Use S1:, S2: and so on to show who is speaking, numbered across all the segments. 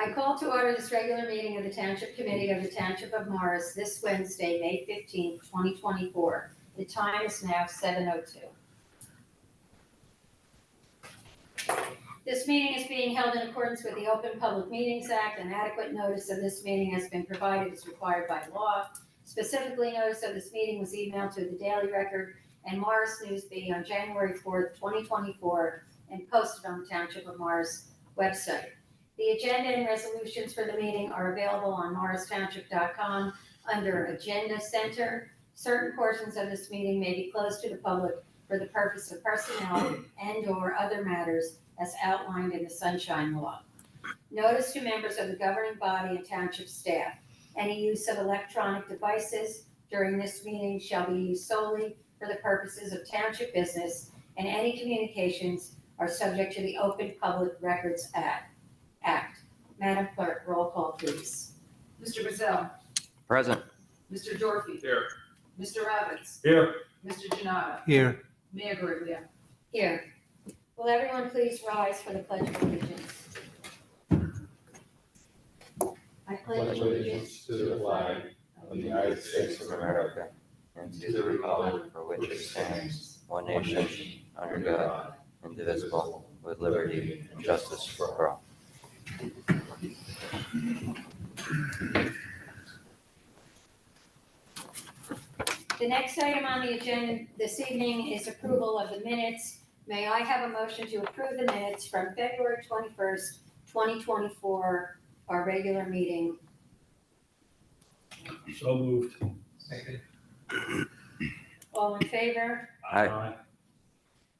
S1: I call to order this regular meeting of the Township Committee of the Township of Morris this Wednesday, May 15th, 2024. The time is now 7:02. This meeting is being held in accordance with the Open Public Meetings Act, and adequate notice of this meeting has been provided as required by law. Specifically, notice of this meeting was emailed to the Daily Record and Morris News Bee on January 4th, 2024, and posted on the Township of Morris website. The agenda and resolutions for the meeting are available on morristownship.com under Agenda Center. Certain portions of this meeting may be closed to the public for the purpose of personnel and/or other matters as outlined in the Sunshine Law. Notice to members of the governing body and township staff: any use of electronic devices during this meeting shall be used solely for the purposes of township business, and any communications are subject to the Open Public Records Act. Madam Clerk, roll call, please.
S2: Mr. Grayzel.
S3: Present.
S2: Mr. Gyorfy.
S4: Here.
S2: Mr. Ravitz.
S4: Here.
S2: Mr. Jonnada.
S4: Here.
S2: Mayor Guariglia.
S1: Here. Will everyone please rise for the Pledge of Allegiance? I pledge allegiance
S5: to the flag of the United States of America and to the republic for which it stands, one nation, under God, indivisible, with liberty and justice for all.
S1: The next item on the agenda this evening is approval of the minutes. May I have a motion to approve the minutes from February 21st, 2024, our regular meeting?
S4: So moved.
S1: All in favor?
S3: Aye.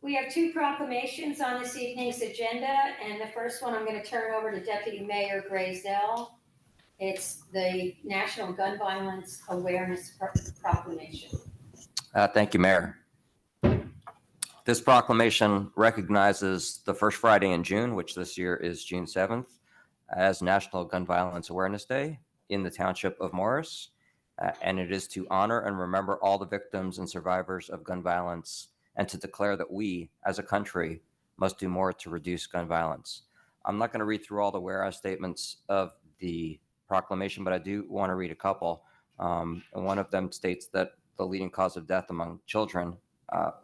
S1: We have two proclamations on this evening's agenda, and the first one I'm going to turn over to Deputy Mayor Grayzel. It's the National Gun Violence Awareness Proclamation.
S3: Thank you, Mayor. This proclamation recognizes the first Friday in June, which this year is June 7th, as National Gun Violence Awareness Day in the Township of Morris, and it is to honor and remember all the victims and survivors of gun violence, and to declare that we, as a country, must do more to reduce gun violence. I'm not going to read through all the whereas statements of the proclamation, but I do want to read a couple. And one of them states that the leading cause of death among children,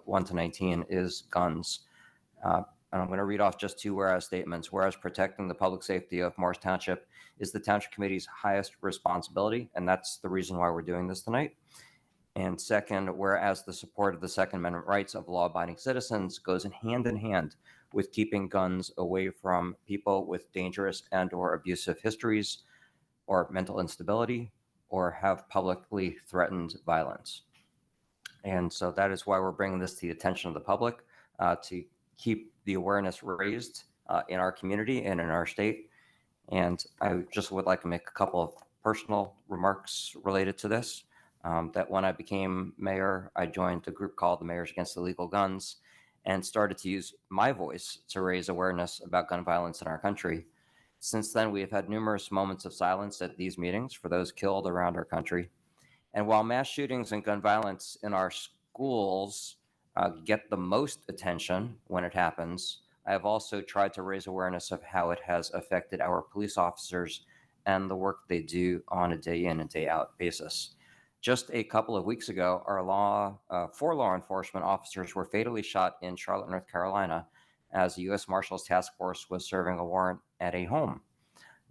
S3: 1 to 19, is guns. And I'm going to read off just two whereas statements. Whereas protecting the public safety of Morris Township is the Township Committee's highest responsibility, and that's the reason why we're doing this tonight. And second, whereas the support of the Second Amendment rights of law-abiding citizens goes in hand with keeping guns away from people with dangerous and/or abusive histories, or mental instability, or have publicly threatened violence. And so that is why we're bringing this to the attention of the public, to keep the awareness raised in our community and in our state. And I just would like to make a couple of personal remarks related to this. That when I became mayor, I joined a group called the Mayors Against Illegal Guns and started to use my voice to raise awareness about gun violence in our country. Since then, we have had numerous moments of silence at these meetings for those killed around our country. And while mass shootings and gun violence in our schools get the most attention when it happens, I have also tried to raise awareness of how it has affected our police officers and the work they do on a day in and day out basis. Just a couple of weeks ago, four law enforcement officers were fatally shot in Charlotte, North Carolina, as the U.S. Marshals Task Force was serving a warrant at a home.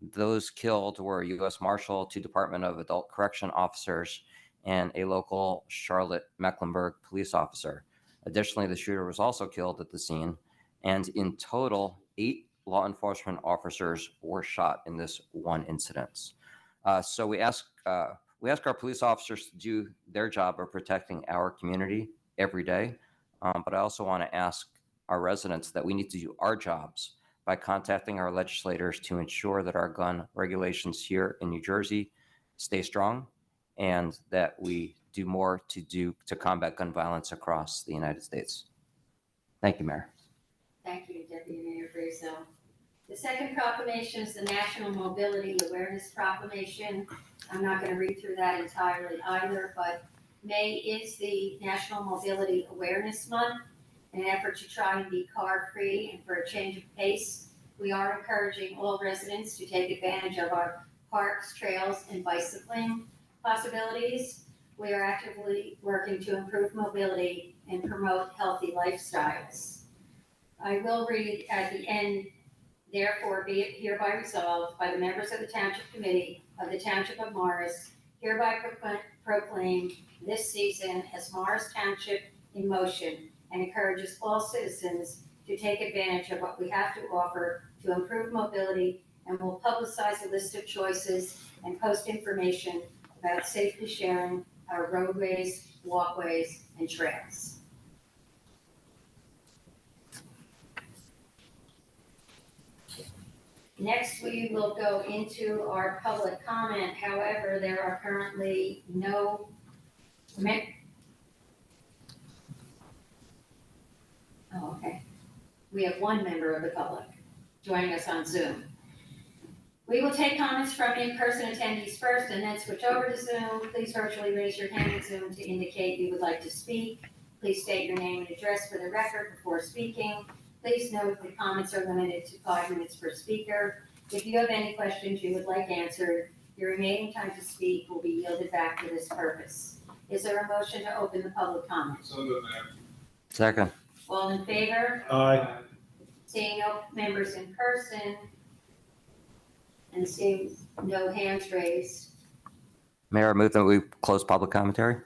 S3: Those killed were a U.S. Marshal, two Department of Adult Correction officers, and a local Charlotte Mecklenburg police officer. Additionally, the shooter was also killed at the scene, and in total, 8 law enforcement officers were shot in this one incident. So we ask our police officers to do their job of protecting our community every day, but I also want to ask our residents that we need to do our jobs by contacting our legislators to ensure that our gun regulations here in New Jersey stay strong, and that we do more to combat gun violence across the United States. Thank you, Mayor.
S1: Thank you, Deputy Mayor Grayzel. The second proclamation is the National Mobility Awareness Proclamation. I'm not going to read through that entirely either, but May is the National Mobility Awareness Month, in an effort to try and be car-free and for a change of pace. We are encouraging all residents to take advantage of our parks, trails, and bicycling possibilities. We are actively working to improve mobility and promote healthy lifestyles. I will read at the end, therefore be it hereby resolved by the members of the Township Committee of the Township of Morris, hereby proclaim this season as Morris Township in motion, and encourages all citizens to take advantage of what we have to offer to improve mobility, and will publicize a list of choices and post information about safely sharing our roadways, walkways, and trails. Next, we will go into our public comment. However, there are currently no Oh, okay. We have one member of the public joining us on Zoom. We will take comments from in-person attendees first and then switch over to Zoom. Please virtually raise your hand in Zoom to indicate you would like to speak. Please state your name and address for the record before speaking. Please note the comments are limited to 5 minutes per speaker. If you have any questions you would like answered, your remaining time to speak will be yielded back for this purpose. Is there a motion to open the public comment?
S5: So moved, Mayor.
S3: Second.
S1: All in favor?
S5: Aye.
S1: Seeing no members in person and seeing no hands raised,
S3: Mayor, I move that we close public commentary.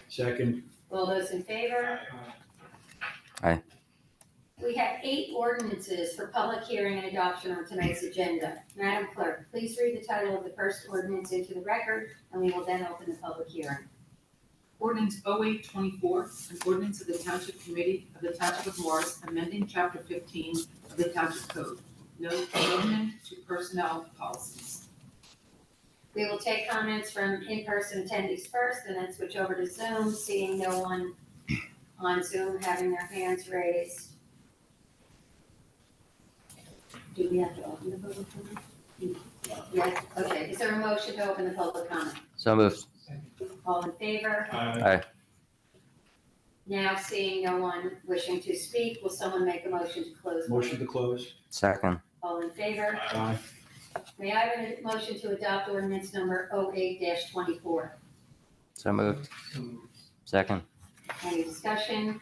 S5: Second.
S1: all those in favor?
S3: Aye.
S1: We have 8 ordinances for public hearing and adoption on tonight's agenda. Madam Clerk, please read the title of the first ordinance into the record, and we will then open the public hearing.
S2: Ordinance 0824, an ordinance of the Township Committee of the Township of Morris, amending Chapter 15 of the Township Code. Note, amendment to personnel policies.
S1: We will take comments from in-person attendees first, and then switch over to Zoom, seeing no one on Zoom having their hands raised. Do we have to open the public comment? Yes, okay. Is there a motion to open the public comment?
S3: So moved.
S1: All in favor?
S3: Aye.
S1: Now seeing no one wishing to speak, will someone make a motion to close?
S5: Motion to close.
S3: Second.
S1: All in favor?
S5: Aye.
S1: May I have a motion to adopt ordinance number 08-24?
S3: So moved. Second.
S1: Any discussion?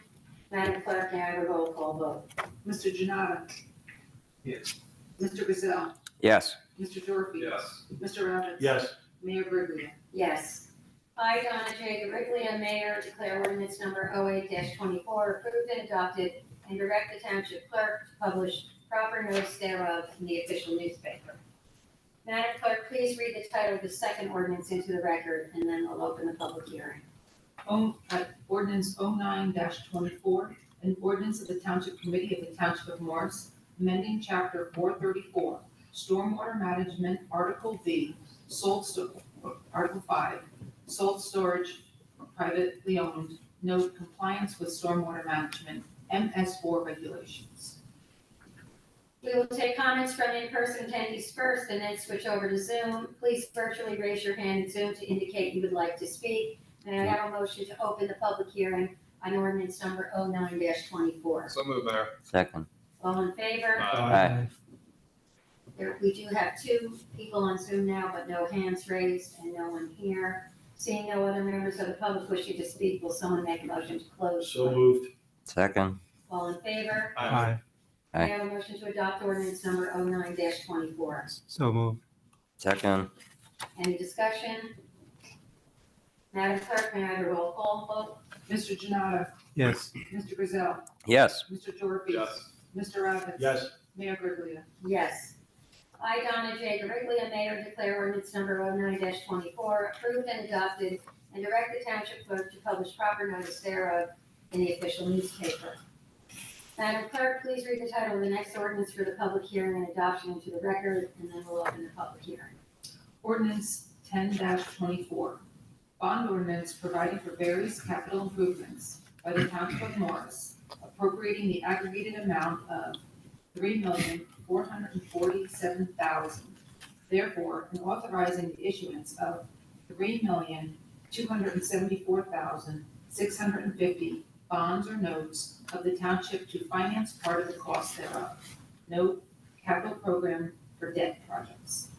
S1: Madam Clerk, may I have a roll call vote?
S2: Mr. Jonnada.
S5: Yes.
S2: Mr. Grayzel.
S3: Yes.
S2: Mr. Gyorfy.
S5: Yes.
S2: Mr. Ravitz.
S5: Yes.
S2: Mayor Guariglia.
S1: Yes. I, Donna J. Guariglia, Mayor, declare ordinance number 08-24 approved and adopted, and direct the Township Clerk to publish proper notice thereof in the official newspaper. Madam Clerk, please read the title of the second ordinance into the record, and then we'll open the public hearing.
S2: Ordinance 09-24, an ordinance of the Township Committee of the Township of Morris, amending Chapter 434, Stormwater Management, Article V, Article 5, salt storage privately owned, note compliance with stormwater management, MS4 regulations.
S1: We will take comments from in-person attendees first and then switch over to Zoom. Please virtually raise your hand in Zoom to indicate you would like to speak. May I have a motion to open the public hearing on ordinance number 09-24?
S5: So moved, Mayor.
S3: Second.
S1: All in favor?
S3: Aye.
S1: We do have 2 people on Zoom now, but no hands raised and no one here. Seeing no other members of the public wishing to speak, will someone make a motion to close?
S5: So moved.
S3: Second.
S1: All in favor?
S5: Aye.
S1: May I have a motion to adopt ordinance number 09-24?
S5: So moved.
S3: Second.
S1: Any discussion? Madam Clerk, may I have a roll call vote?
S2: Mr. Jonnada.
S5: Yes.
S2: Mr. Grayzel.
S3: Yes.
S2: Mr. Gyorfy. Mr. Ravitz.
S5: Yes.
S2: Mayor Guariglia.
S1: Yes. I, Donna J. Guariglia, Mayor, declare ordinance number 09-24 approved and adopted, and direct the Township Clerk to publish proper notice thereof in the official newspaper. Madam Clerk, please read the title of the next ordinance for the public hearing and adoption into the record, and then we'll open the public hearing.
S2: Ordinance 10-24, bond ordinance providing for various capital improvements by the Township of Morris, appropriating the aggregated amount of $3,447,000. Therefore, and authorizing the issuance of $3,274,650 bonds or notes of the township to finance part of the cost thereof. Note, capital program for debt projects.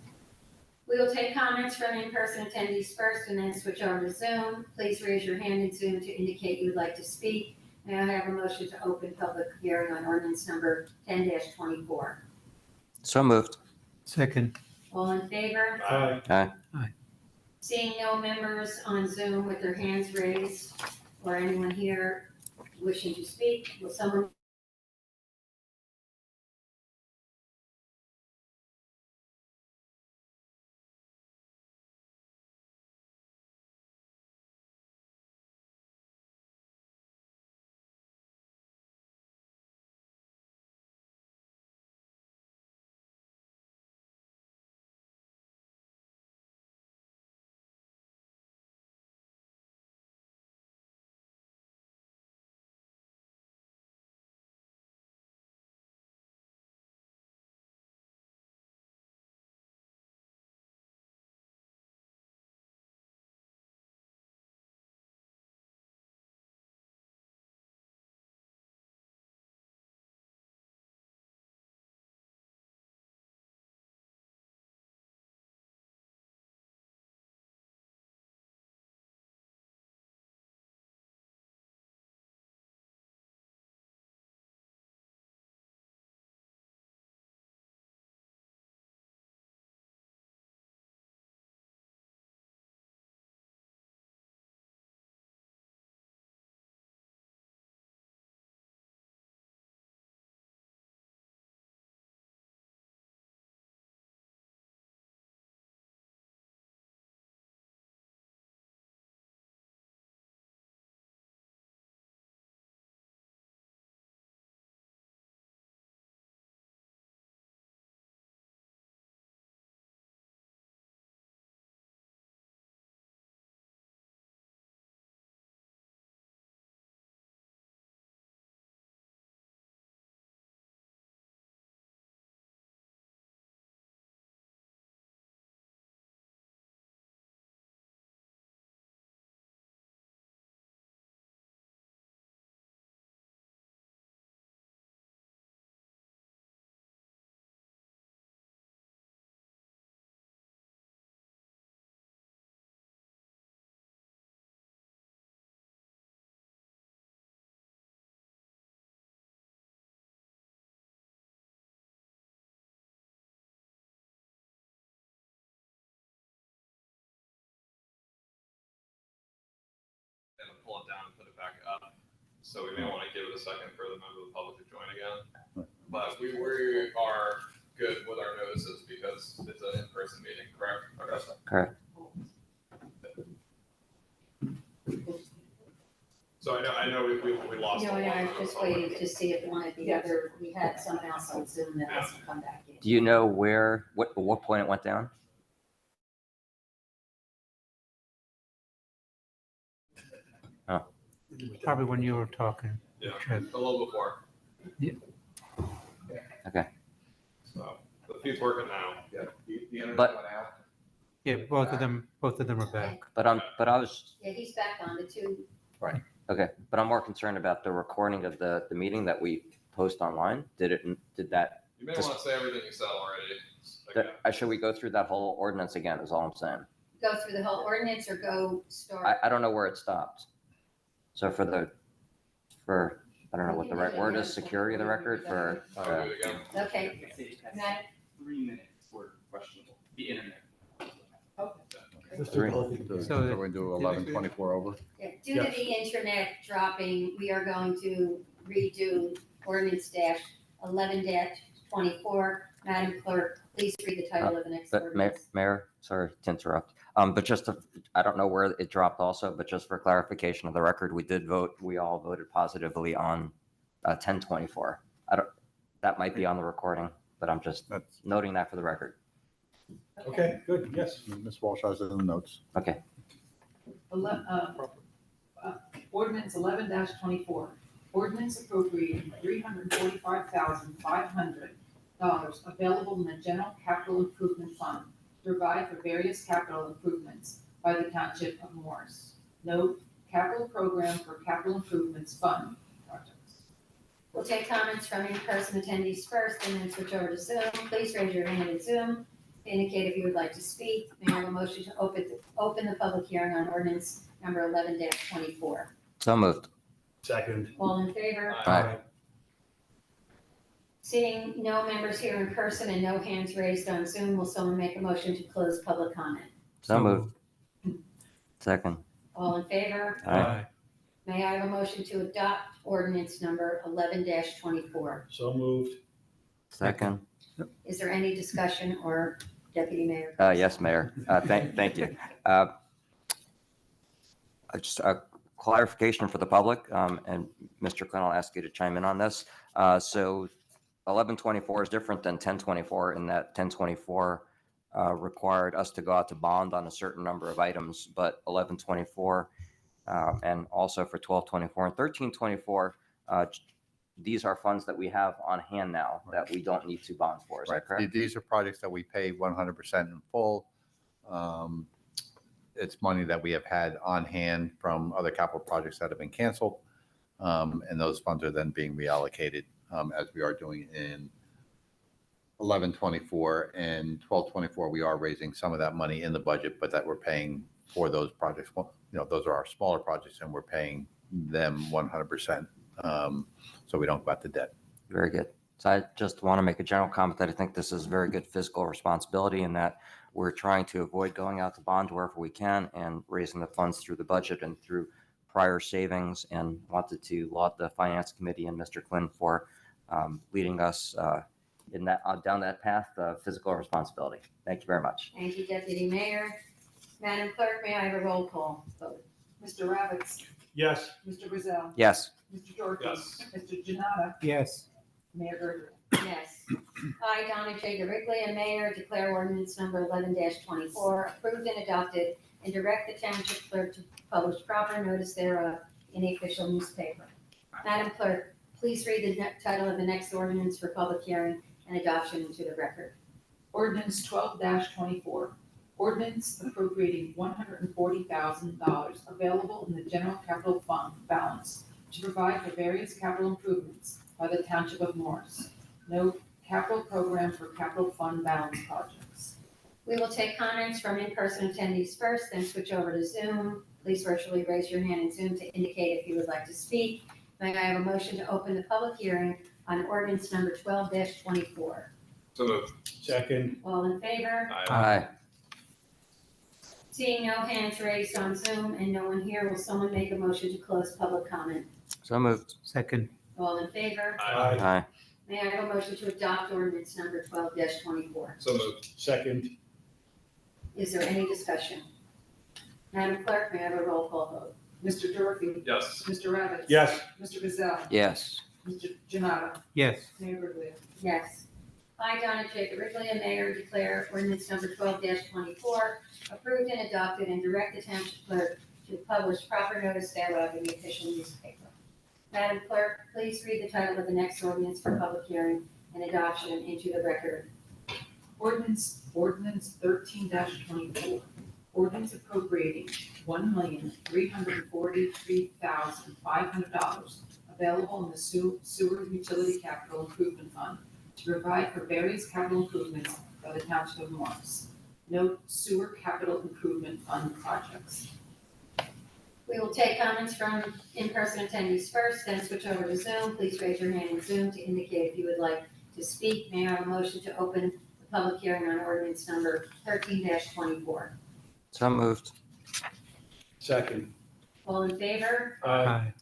S1: We will take comments from in-person attendees first and then switch over to Zoom. Please raise your hand in Zoom to indicate you would like to speak. May I have a motion to open public hearing on ordinance number 10-24?
S3: So moved.
S4: Second.
S1: All in favor?
S3: Aye.
S1: Seeing no members on Zoom with their hands raised or anyone here wishing to speak, will someone?
S6: And pull it down and put it back up. So we may want to give it a second for the member of the public to join again. But we are good with our notices because it's an in-person meeting, correct? Okay.
S3: Correct.
S6: So I know we lost.
S1: No,
S6: a lot
S1: I
S6: of
S1: was
S6: the
S1: just
S6: public.
S1: waiting to see if one of the other, we had someone else on Zoom that hasn't come back yet.
S3: Do you know what point it went down?
S4: Probably when you were talking.
S6: Yeah,
S4: Chad.
S6: a little before.
S3: Okay.
S6: So the feed's working now.
S7: Yeah, the internet
S3: But-
S7: went out.
S4: Yeah, both of them are back.
S3: But I was,
S1: Yeah, he's back on the two.
S3: okay, but I'm more concerned about the recording of the meeting that we post online. Did that,
S6: You may want to say everything you said already.
S3: should we go through that whole ordinance again, is all I'm saying.
S1: Go through the whole ordinance or go start?
S3: I don't know where it stopped. So I don't know what the right word is, security of the record for,
S6: I'll do it again.
S1: Okay. Matt?
S7: 3 minutes were questionable, the internet.
S3: Three.
S4: So
S8: we do 11:24 over?
S1: Yeah, due to the internet dropping, we are going to redo ordinance -11-24. Madam Clerk, please read the title of the next
S3: but
S1: ordinance.
S3: Mayor, sorry to interrupt. But I don't know where it dropped also, but just for clarification of the record, we all voted positively on 1024. That might be on the recording, but I'm just
S8: That's,
S3: noting that for the record.
S7: Okay, good, yes.
S8: Ms. Walsh has it in the notes.
S3: Okay.
S2: Ordinance 11-24, ordinance appropriating $345,500 available in the general capital improvement fund to provide for various capital improvements by the Township of Morris. Note, capital program for capital improvements fund projects.
S1: We'll take comments from in-person attendees first and then switch over to Zoom. Please raise your hand in Zoom to indicate if you would like to speak. May I have a motion to open the public hearing on ordinance number 11-24?
S3: So moved.
S7: Second.
S1: All in favor?
S3: Aye.
S1: Seeing no members here in person and no hands raised on Zoom, will someone make a motion to close public comment?
S3: So moved. Second.
S1: All in favor?
S3: Aye.
S1: May I have a motion to adopt ordinance number 11-24?
S7: So moved.
S3: Second.
S1: Is there any discussion or Deputy Mayor?
S3: Yes, Mayor. Thank you. Just a clarification for the public, and Mr. Quinn, I'll ask you to chime in on this. So 1124 is different than 1024 in that 1024 required us to go out to bond on a certain number of items, but 1124 and also for 1224 and 1324, these are funds that we have on hand now that we don't need to bond for. Is that correct?
S8: These are projects that we pay 100% in full. It's money that we have had on hand from other capital projects that have been canceled. And those funds are then being reallocated as we are doing in 1124 and 1224. We are raising some of that money in the budget, but that we're paying for those projects. Well, those are our smaller projects and we're paying them 100%. So we don't go out to debt.
S3: Very good. So I just want to make a general comment that I think this is very good fiscal responsibility and that we're trying to avoid going out to bond wherever we can and raising the funds through the budget and through prior savings, and wanted to laud the Finance Committee and Mr. Quinn for leading us in that down that path of fiscal responsibility. Thank you very much.
S1: Thank you, Deputy Mayor. Madam Clerk, may I have a roll call vote?
S2: Mr. Ravitz,
S7: Yes.
S2: Mr. Grayzel,
S3: Yes.
S2: Mr. Gyorfy,
S6: Yes.
S2: Mr. Jonnada,
S4: Yes.
S2: Mayor Gurley.
S1: Yes. I, Donna J. Guariglia, Mayor, declare ordinance number 11-24 approved and adopted, and direct the Township Clerk to publish proper notice thereof in the official newspaper. Madam Clerk, please read the title of the next ordinance for public hearing and adoption into the record.
S2: Ordinance 12-24, ordinance appropriating $140,000 available in the general capital fund balance to provide for various capital improvements by the Township of Morris. No capital program for capital fund balance projects.
S1: We will take comments from in-person attendees first, then switch over to Zoom. Please virtually raise your hand in Zoom to indicate if you would like to speak. May I have a motion to open the public hearing on ordinance number 12-24?
S6: So moved.
S7: Second.
S1: All in favor?
S3: Aye.
S1: Seeing no hands raised on Zoom and no one here, will someone make a motion to close public comment?
S3: So moved.
S4: Second.
S1: All in favor?
S6: Aye.
S3: Aye.
S1: May I have a motion to adopt ordinance number 12-24?
S6: So moved.
S7: Second.
S1: Is there any discussion? Madam Clerk, may I have a roll call vote?
S2: Mr. Gyorfy,
S6: Yes.
S2: Mr. Ravitz.
S7: Yes.
S2: Mr. Grayzel,
S3: Yes.
S2: Mr. Jonnada,
S4: Yes.
S2: Mayor Gurley.
S1: Yes. I, Donna J. Guariglia, Mayor, declare ordinance number 12-24 approved and adopted, and direct the Township Clerk to publish proper notice thereof in the official newspaper. Madam Clerk, please read the title of the next ordinance for public hearing and adoption into the record.
S2: Ordinance 13-24, ordinance appropriating $1,343,500 available in the sewer utility capital improvement fund to provide for various capital improvements by the Township of Morris. No sewer capital improvement fund projects.
S1: We will take comments from in-person attendees first, then switch over to Zoom. Please raise your hand in Zoom to indicate if you would like to speak. May I have a motion to open the public hearing on ordinance number 13-24?
S3: So moved.
S7: Second.
S1: All in favor?
S7: Aye.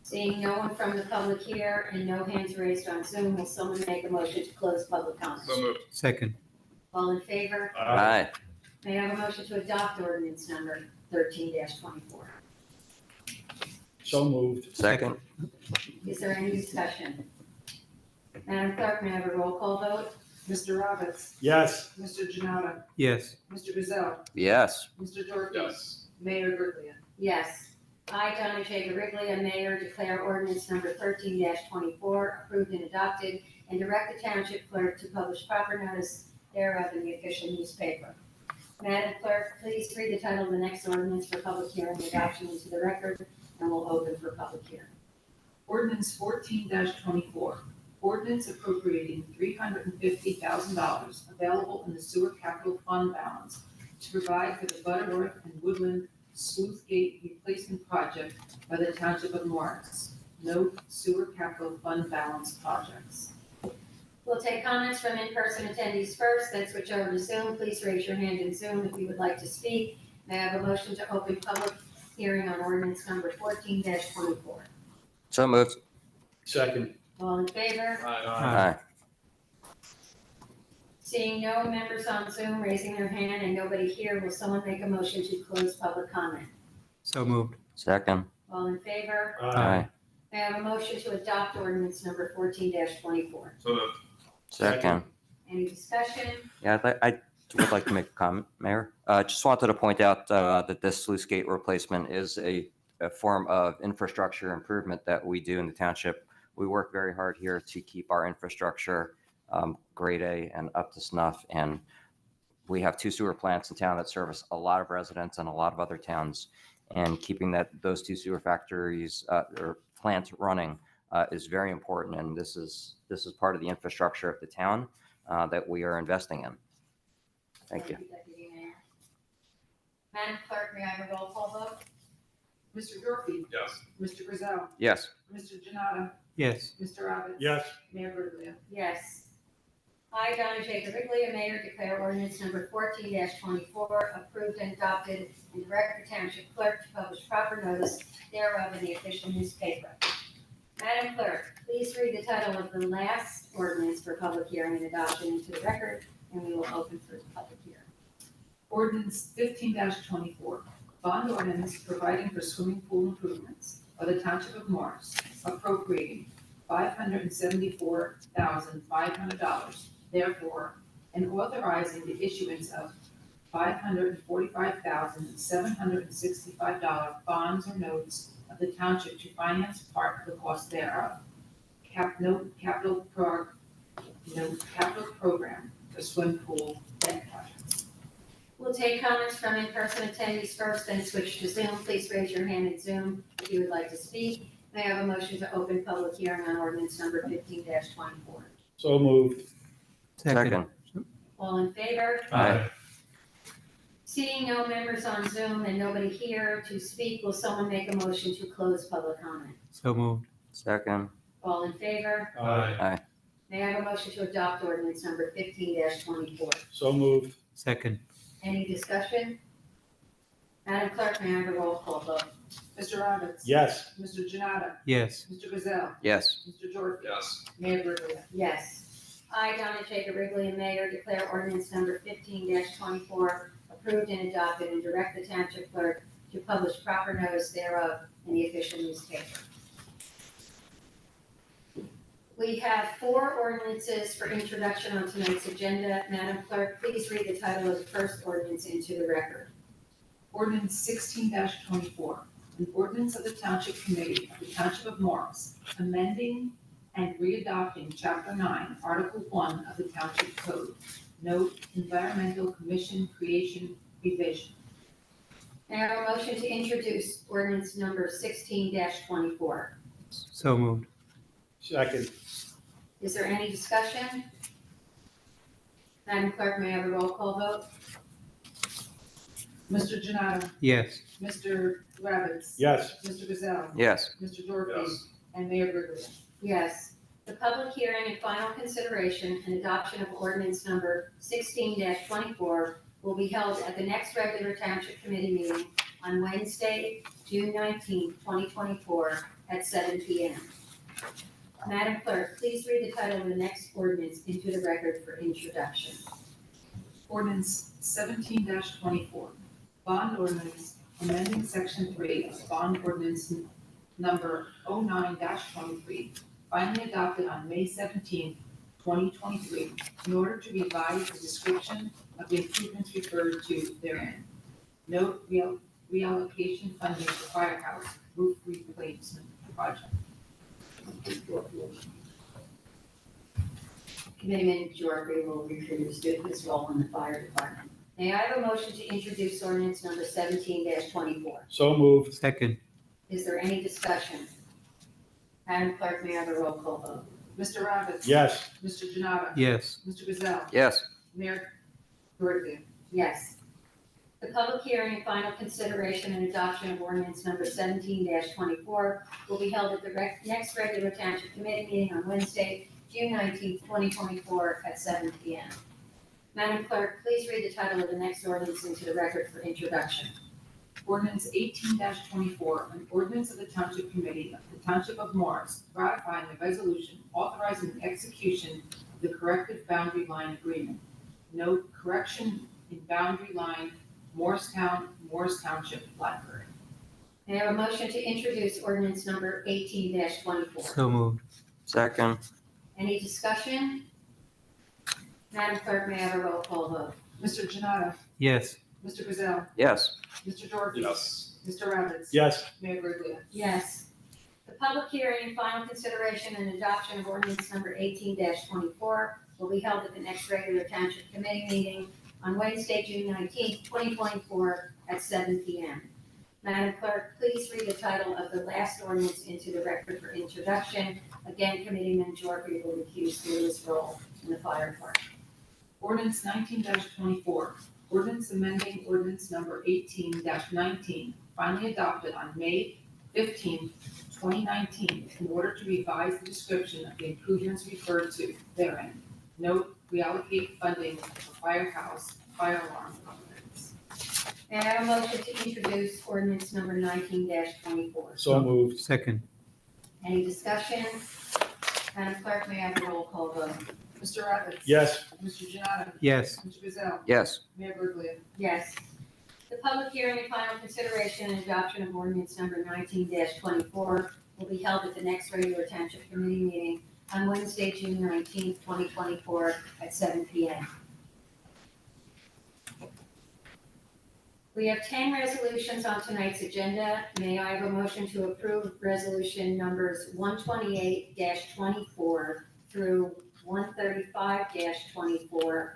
S1: Seeing no one from the public here and no hands raised on Zoom, will someone make a motion to close public comments?
S6: So moved.
S4: Second.
S1: All in favor?
S3: Aye.
S1: May I have a motion to adopt ordinance number 13-24?
S7: So moved.
S3: Second.
S1: Is there any discussion? Madam Clerk, may I have a roll call vote?
S2: Mr. Ravitz,
S7: Yes.
S2: Mr. Jonnada,
S4: Yes.
S2: Mr. Grayzel,
S3: Yes.
S2: Mr. Gyorfy,
S6: Yes.
S2: Mayor Gurley.
S1: Yes. I, Donna J. Guariglia, Mayor, declare ordinance number 13-24 approved and adopted, and direct the Township Clerk to publish proper notice thereof in the official newspaper. Madam Clerk, please read the title of the next ordinance for public hearing and adoption into the record, and we'll open for public hearing.
S2: Ordinance 14-24, ordinance appropriating $350,000 available in the sewer capital fund balance to provide for the Butterworth and Woodland sluice gate replacement project by the Township of Morris. Note sewer capital fund balance projects.
S1: We'll take comments from in-person attendees first, then switch over to Zoom. Please raise your hand in Zoom if you would like to speak. May I have a motion to open public hearing on ordinance number 14-24?
S3: So moved.
S7: Second.
S1: All in favor?
S3: Aye.
S1: Seeing no members on Zoom raising their hand and nobody here, will someone make a motion to close public comment?
S4: So moved.
S3: Second.
S1: All in favor?
S3: Aye.
S1: May I have a motion to adopt ordinance number 14-24?
S6: So moved.
S3: Second.
S1: Any discussion?
S3: Yeah, I would like to make a comment, Mayor. Just wanted to point out that this sluice gate replacement is a form of infrastructure improvement that we do in the township. We work very hard here to keep our infrastructure grade A and up to snuff. And we have 2 sewer plants in town that service a lot of residents and a lot of other towns. And keeping those 2 sewer factories or plants running is very important. And this is part of the infrastructure of the town that we are investing in. Thank you.
S1: Deputy Mayor. Madam Clerk, may I have a roll call vote?
S2: Mr. Gyorfy,
S6: Yes.
S2: Mr. Grayzel,
S3: Yes.
S2: Mr. Jonnada,
S4: Yes.
S2: Mr. Ravitz.
S7: Yes.
S2: Mayor Guariglia.
S1: Yes. I, Donna J. Guariglia, Mayor, declare ordinance number 14-24 approved and adopted and direct the Township Clerk to publish proper notice thereof in the official newspaper. Madam Clerk, please read the title of the last ordinance for public hearing and adoption into the record, and we will open for the public hearing.
S2: Ordinance 15-24, bond ordinance providing for swimming pool improvements of the Township of Morris, appropriating $574,500, therefore, and authorizing the issuance of $545,765 bonds or notes of the township to finance part of the cost thereof. Capital program for swim pool debt projects.
S1: We'll take comments from in-person attendees first, then switch to Zoom. Please raise your hand in Zoom if you would like to speak. May I have a motion to open public hearing on ordinance number 15-24?
S7: So moved.
S3: Second.
S1: All in favor?
S3: Aye.
S1: Seeing no members on Zoom and nobody here to speak, will someone make a motion to close public comment?
S4: So moved.
S3: Second.
S1: All in favor?
S7: Aye.
S1: May I have a motion to adopt ordinance number 15-24?
S7: So moved.
S4: Second.
S1: Any discussion? Madam Clerk, may I have a roll call vote?
S2: Mr. Ravitz.
S7: Yes.
S2: Mr. Jonnada,
S4: Yes.
S2: Mr. Grayzel,
S3: Yes.
S2: Mr. Gyorfy.
S6: Yes.
S2: Mayor Guariglia.
S1: Yes. I, Donna J. Guariglia, Mayor, declare ordinance number 15-24 approved and adopted and direct the Township Clerk to publish proper notice thereof in the official newspaper. We have 4 ordinances for introduction on tonight's agenda. Madam Clerk, please read the title of the first ordinance into the record.
S2: Ordinance 16-24, an ordinance of the Township Committee of the Township of Morris, amending and readopting Chapter 9, Article 1 of the Township Code. Note, Environmental Commission Creation Revision.
S1: May I have a motion to introduce ordinance number 16-24?
S4: So moved.
S7: Second.
S1: Is there any discussion? Madam Clerk, may I have a roll call vote?
S2: Mr. Jonnada,
S4: Yes.
S2: Mr. Ravitz.
S7: Yes.
S2: Mr. Grayzel,
S3: Yes.
S2: Mr. Gyorfy,
S6: Yes.
S2: and Mayor Guariglia.
S1: Yes. The public hearing and final consideration and adoption of ordinance number 16-24 will be held at the next regular Township Committee meeting on Wednesday, June 19, 2024 at 7 p.m. Madam Clerk, please read the title of the next ordinance into the record for introduction.
S2: Ordinance 17-24, bond ordinance amending Section 3 of bond ordinance number 09-23, finally adopted on May 17, 2023, in order to revise the description of the improvements referred to therein. Note reallocation funding for firehouse roof replacement project.
S1: Committeeman Gyorfy will introduce his role in the fire department. May I have a motion to introduce ordinance number 17-24?
S7: So moved.
S4: Second.
S1: Is there any discussion? Madam Clerk, may I have a roll call vote?
S2: Mr. Ravitz.
S7: Yes.
S2: Mr. Jonnada.
S4: Yes.
S2: Mr. Grayzel.
S3: Yes.
S2: Mayor Guariglia.
S1: Yes. The public hearing and final consideration and adoption of ordinance number 17-24 will be held at the next regular Township Committee meeting on Wednesday, June 19th, 2024 at 7 p.m. Madam Clerk, please read the title of the next ordinance into the record for introduction.
S2: Ordinance 18-24, an ordinance of the Township Committee of the Township of Morris ratifying the resolution authorizing the execution of the corrective boundary line agreement. Note, correction in boundary line, Morristown, Morris Township Library.
S1: May I have a motion to introduce ordinance number 18-24?
S4: So moved.
S3: Second.
S1: Any discussion? Madam Clerk, may I have a roll call vote?
S2: Mr. Jonnada.
S4: Yes.
S2: Mr. Grayzel.
S3: Yes.
S2: Mr. Gyorfy.
S6: Yes.
S2: Mr. Ravitz.
S7: Yes.
S2: Mayor Guariglia.
S1: Yes. The public hearing and final consideration and adoption of ordinance number 18-24 will be held at the next regular Township Committee meeting on Wednesday, June 19th, 2024 at 7 p.m. Madam Clerk, please read the title of the last ordinance into the record for introduction. Again, Committeeman Jeffery will recuse due to his role in the fire department.
S2: Ordinance 19-24, ordinance amending ordinance number 18-19, finally adopted on May 15, 2019, in order to revise the description of the improvements referred to therein. Note, reallocate funding for firehouse, fire alarm upgrades.
S1: May I have a motion to introduce ordinance number 19-24?
S7: So moved.
S4: Second.
S1: Any discussion? Madam Clerk, may I have a roll call vote?
S2: Mr. Ravitz.
S7: Yes.
S2: Mr. Jonnada.
S4: Yes.
S2: Mr. Grayzel.
S3: Yes.
S2: Mayor Guariglia.
S1: Yes. The public hearing and final consideration and adoption of ordinance number 19-24 will be held at the next regular Township Committee meeting on Wednesday, June 19th, 2024 at 7 p.m. We have 10 resolutions on tonight's agenda. May I have a motion to approve resolution numbers 128-24 through 135-24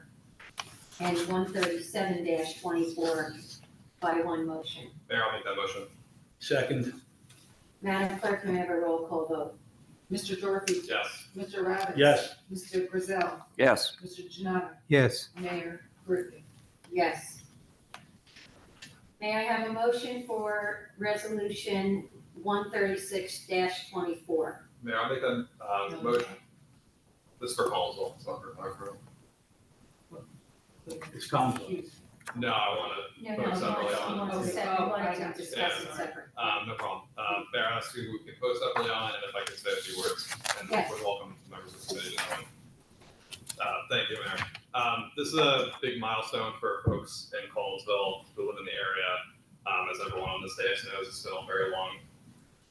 S1: and 137-24 by one motion?
S6: Mayor, I'll make that motion.
S7: Second.
S1: Madam Clerk, may I have a roll call vote?
S2: Mr. Gyorfy.
S6: Yes.
S2: Mr. Ravitz.
S7: Yes.
S2: Mr. Grayzel.
S3: Yes.
S2: Mr. Jonnada.
S4: Yes.
S2: Mayor Guariglia.
S1: Yes. May I have a motion for resolution 136-24?
S6: Mayor, I'll make that motion. This is for Collinsville, it's not for Clarksville.
S7: It's council.
S6: No, I want to
S1: No,
S6: vote separately on it.
S1: wanted to discuss it separate.
S6: No problem. Mayor, I asked you, we can vote separately on it, and if I could say a few words, and
S1: Yes.
S6: would welcome members of the committee to join. Thank you, Mayor. This is a big milestone for folks in Collinsville who live in the area. As everyone on this dais knows, it's been a very long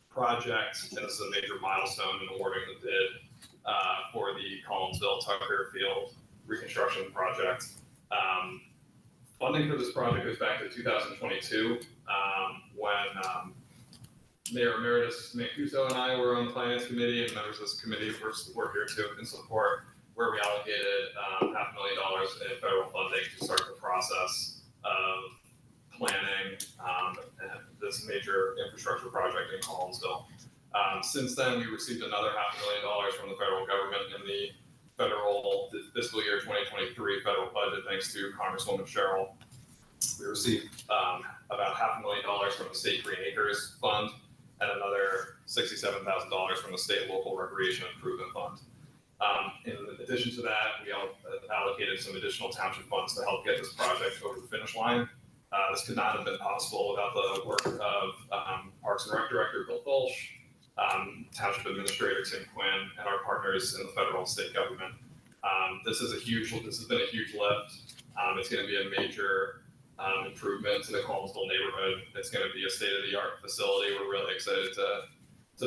S6: project, and this is a major milestone in awarding the bid for the Collinsville Tucker Field reconstruction project. Funding for this project goes back to 2022, when Mayor Emeritus Mancuso and I were on the Finance Committee, and members of this committee were here too in support, where we allocated $500,000 in federal funding to start the process of planning this major infrastructure project in Collinsville. Since then, we received another $500,000 from the federal government in the federal fiscal year 2023 federal budget, thanks to Congresswoman Cheryl. We received about $500,000 from the State Green Acres Fund and another $67,000 from the State Local Recreation Improvement Fund. In addition to that, we allocated some additional township funds to help get this project over the finish line. This could not have been possible without the work of Parks and Rec Director Bill Fulch, Township Administrator Tim Quinn, and our partners in the federal and state government. This has been a huge lift. It's going to be a major improvement to the Collinsville neighborhood. It's going to be a state-of-the-art facility. We're really excited to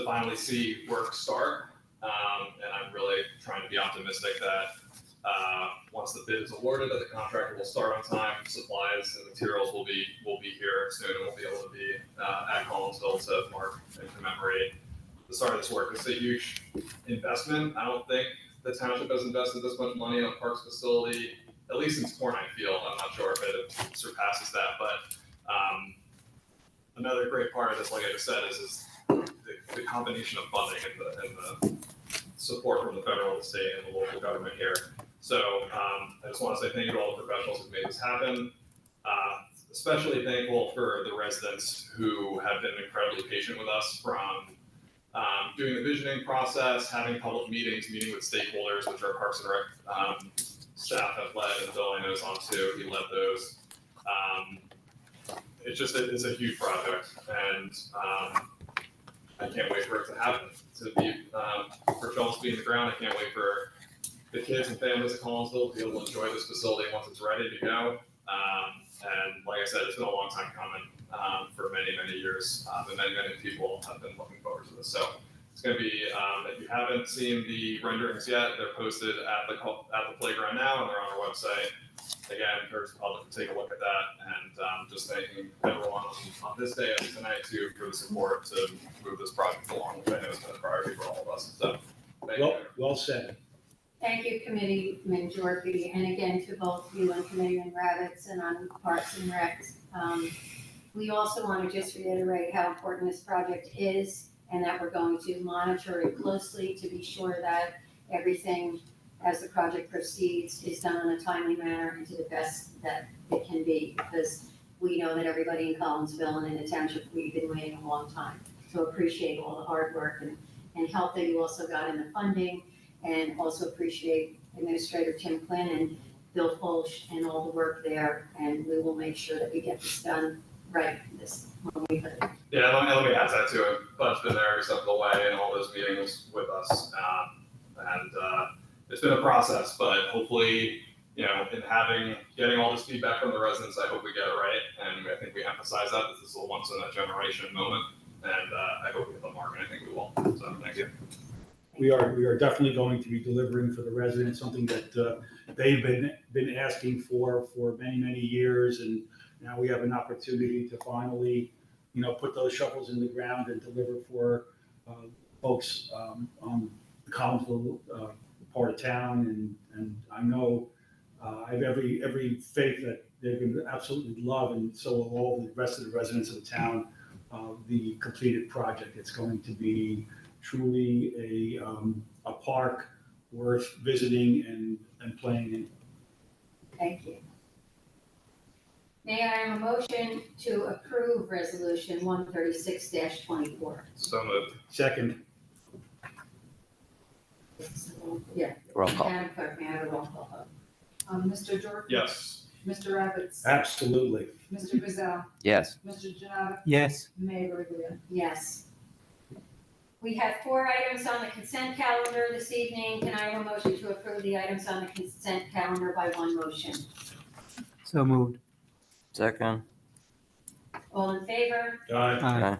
S6: finally see work start. And I'm really trying to be optimistic that once the bid is awarded, that the contractor will start on time, supplies and materials will be here soon, and we'll be able to be at Collinsville to mark and commemorate the start of this work. It's a huge investment. I don't think the township has invested this much money in a parks facility, at least in Spornite Field. I'm not sure if it surpasses that, but another great part of this, like I just said, is the the combination of funding and the support from the federal, the state, and the local government here. So I just want to say thank you to all the professionals who've made this happen. Especially thankful for the residents who have been incredibly patient with us from doing the visioning process, having public meetings, meeting with stakeholders, which our Parks and Rec staff have led, and Bill, I know, is on too. He led those. It's a huge project, and I can't wait for it to happen. To be for shovels to be in the ground. I can't wait for the kids and families of Collinsville to be able to enjoy this facility once it's ready to go. And like I said, it's been a long time coming for many, many years. And many people have been looking forward to this. So it's going to be, if you haven't seen the renderings yet, they're posted at the playground now, and they're on our website. Again, encourage the public to take a look at that, and just thanking everyone on this day and tonight too for the support to move this project along, which I know has been a priority for all of us. So thank you.
S7: Well said.
S1: Thank you, Committeeman Gyorfy, and again to both you and Committeeman Ravitz and on Parks and Rec. We also want to just reiterate how important this project is, and that we're going to monitor it closely to be sure that everything as the project proceeds is done in a timely manner and to the best that it can be, because we know that everybody in Collinsville and in the township, we've been waiting a long time. So appreciate all the hard work and help that you also got in the funding, and also appreciate Administrator Tim Quinn and Bill Folch and all the work there, and we will make sure that we get this done right this when we put it.
S6: Yeah, let me add that too. Bud's been there every step of the way in all those meetings with us. And it's been a process, but hopefully, in getting all this feedback from the residents, I hope we get it right. And I think we emphasize that this is a once in a generation moment. And I hope we hit the mark, and I think we will. So thank you.
S7: We are definitely going to be delivering for the residents something that they've been asking for many, many years. And now we have an opportunity to finally, put those shovels in the ground and deliver for folks on the Collinsville part of town. And I know I have every faith that they're going to absolutely love, and so will all the rest of the residents of the town, the completed project. It's going to be truly a park worth visiting and playing in.
S1: Thank you. May I have a motion to approve Resolution 136-24?
S6: So moved.
S7: Second,
S1: Yeah.
S3: Roll call.
S1: Madam Clerk, may I have a roll call vote?
S2: Mr. Gyorfy?
S6: Yes.
S2: Mr. Ravitz?
S7: absolutely.
S2: Mr. Grayzel?
S3: Yes.
S2: Mr. Jonnada?
S4: Yes.
S2: Mayor Guariglia?
S1: Yes. We have 4 items on the consent calendar this evening. Can I have a motion to approve the items on the consent calendar by one motion?
S4: So moved.
S3: Second.
S1: All in favor?
S4: Aye.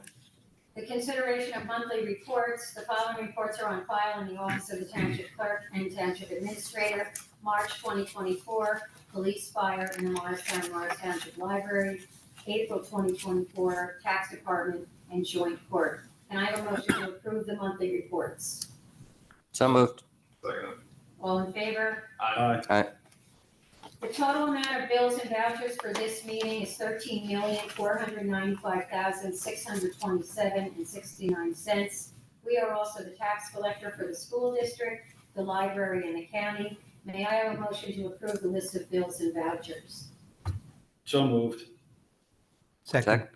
S1: The consideration of monthly reports. The following reports are on file in the Office of the Township Clerk and Township Administrator. March 2024, Police Fire in the Morris Township Library. April 2024, Tax Department and Joint Court. Can I have a motion to approve the monthly reports?
S3: So moved.
S6: Second.
S1: All in favor?
S6: Aye.
S1: The total amount of bills and vouchers for this meeting is $13,495,627.69. We are also the tax collector for the school district, the library, and the county. May I have a motion to approve the list of bills and vouchers?
S7: So moved.
S4: Second.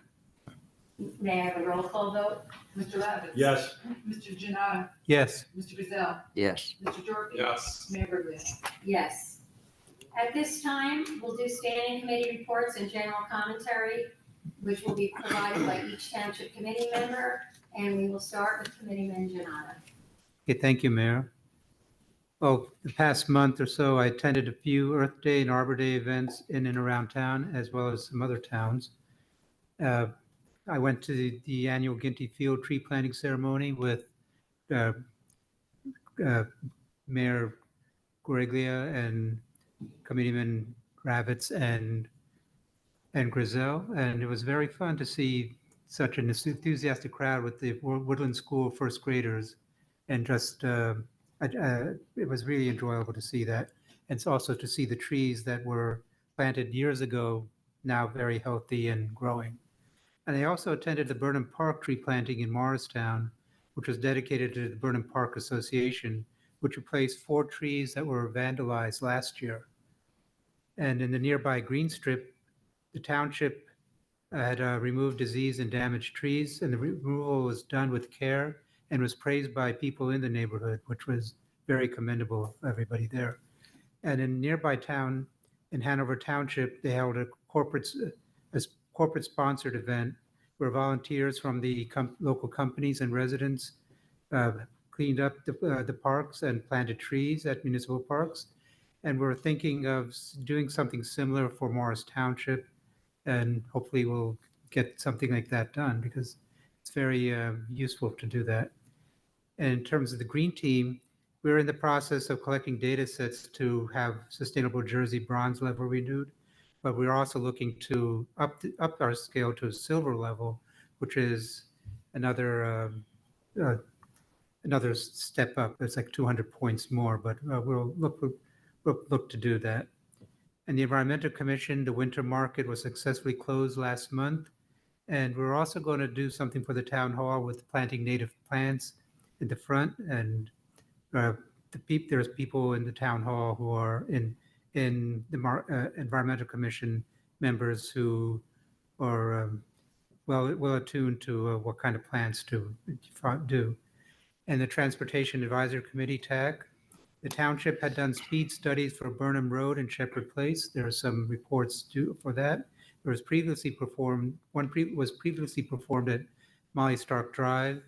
S1: May I have a roll call vote?
S2: Mr. Ravitz?
S7: Yes.
S2: Mr. Jonnada?
S4: Yes.
S2: Mr. Grayzel?
S3: Yes.
S2: Mr. Gyorfy?
S6: Yes.
S2: Mayor Guariglia?
S1: Yes. At this time, we'll do standing committee reports and general commentary, which will be provided by each township committee member, and we will start with Committeeman Jonnada.
S4: Okay, thank you, Mayor. Well, the past month or so, I attended a few Earth Day and Arbor Day events in and around town, as well as some other towns. I went to the annual Ginty Field tree planting ceremony with Mayor Guariglia and Committeeman Ravitz and Grayzel, and it was very fun to see such an enthusiastic crowd with the Woodland School first graders, and just it was really enjoyable to see that, and it's also to see the trees that were planted years ago now very healthy and growing. And I also attended the Burnham Park tree planting in Morristown, which was dedicated to the Burnham Park Association, which replaced 4 trees that were vandalized last year. And in the nearby green strip, the township had removed disease and damaged trees, and the removal was done with care and was praised by people in the neighborhood, which was very commendable of everybody there. And in nearby town, in Hanover Township, they held a corporate-sponsored event where volunteers from the local companies and residents cleaned up the parks and planted trees at municipal parks. And we're thinking of doing something similar for Morris Township, and hopefully we'll get something like that done because it's very useful to do that. And in terms of the green team, we're in the process of collecting data sets to have Sustainable Jersey bronze level renewed, but we're also looking to up our scale to a silver level, which is another step up. It's like 200 points more, but we'll look to do that. And the Environmental Commission, the winter market was successfully closed last month. And we're also going to do something for the town hall with planting native plants in the front. And there's people in the town hall who are in the Environmental Commission members who are well attuned to what kind of plants to do. And the Transportation Advisory Committee, TAC, the township had done speed studies for Burnham Road and Shepherd Place. There are some reports due for that. There was previously performed, was previously performed at Molly Stark Drive.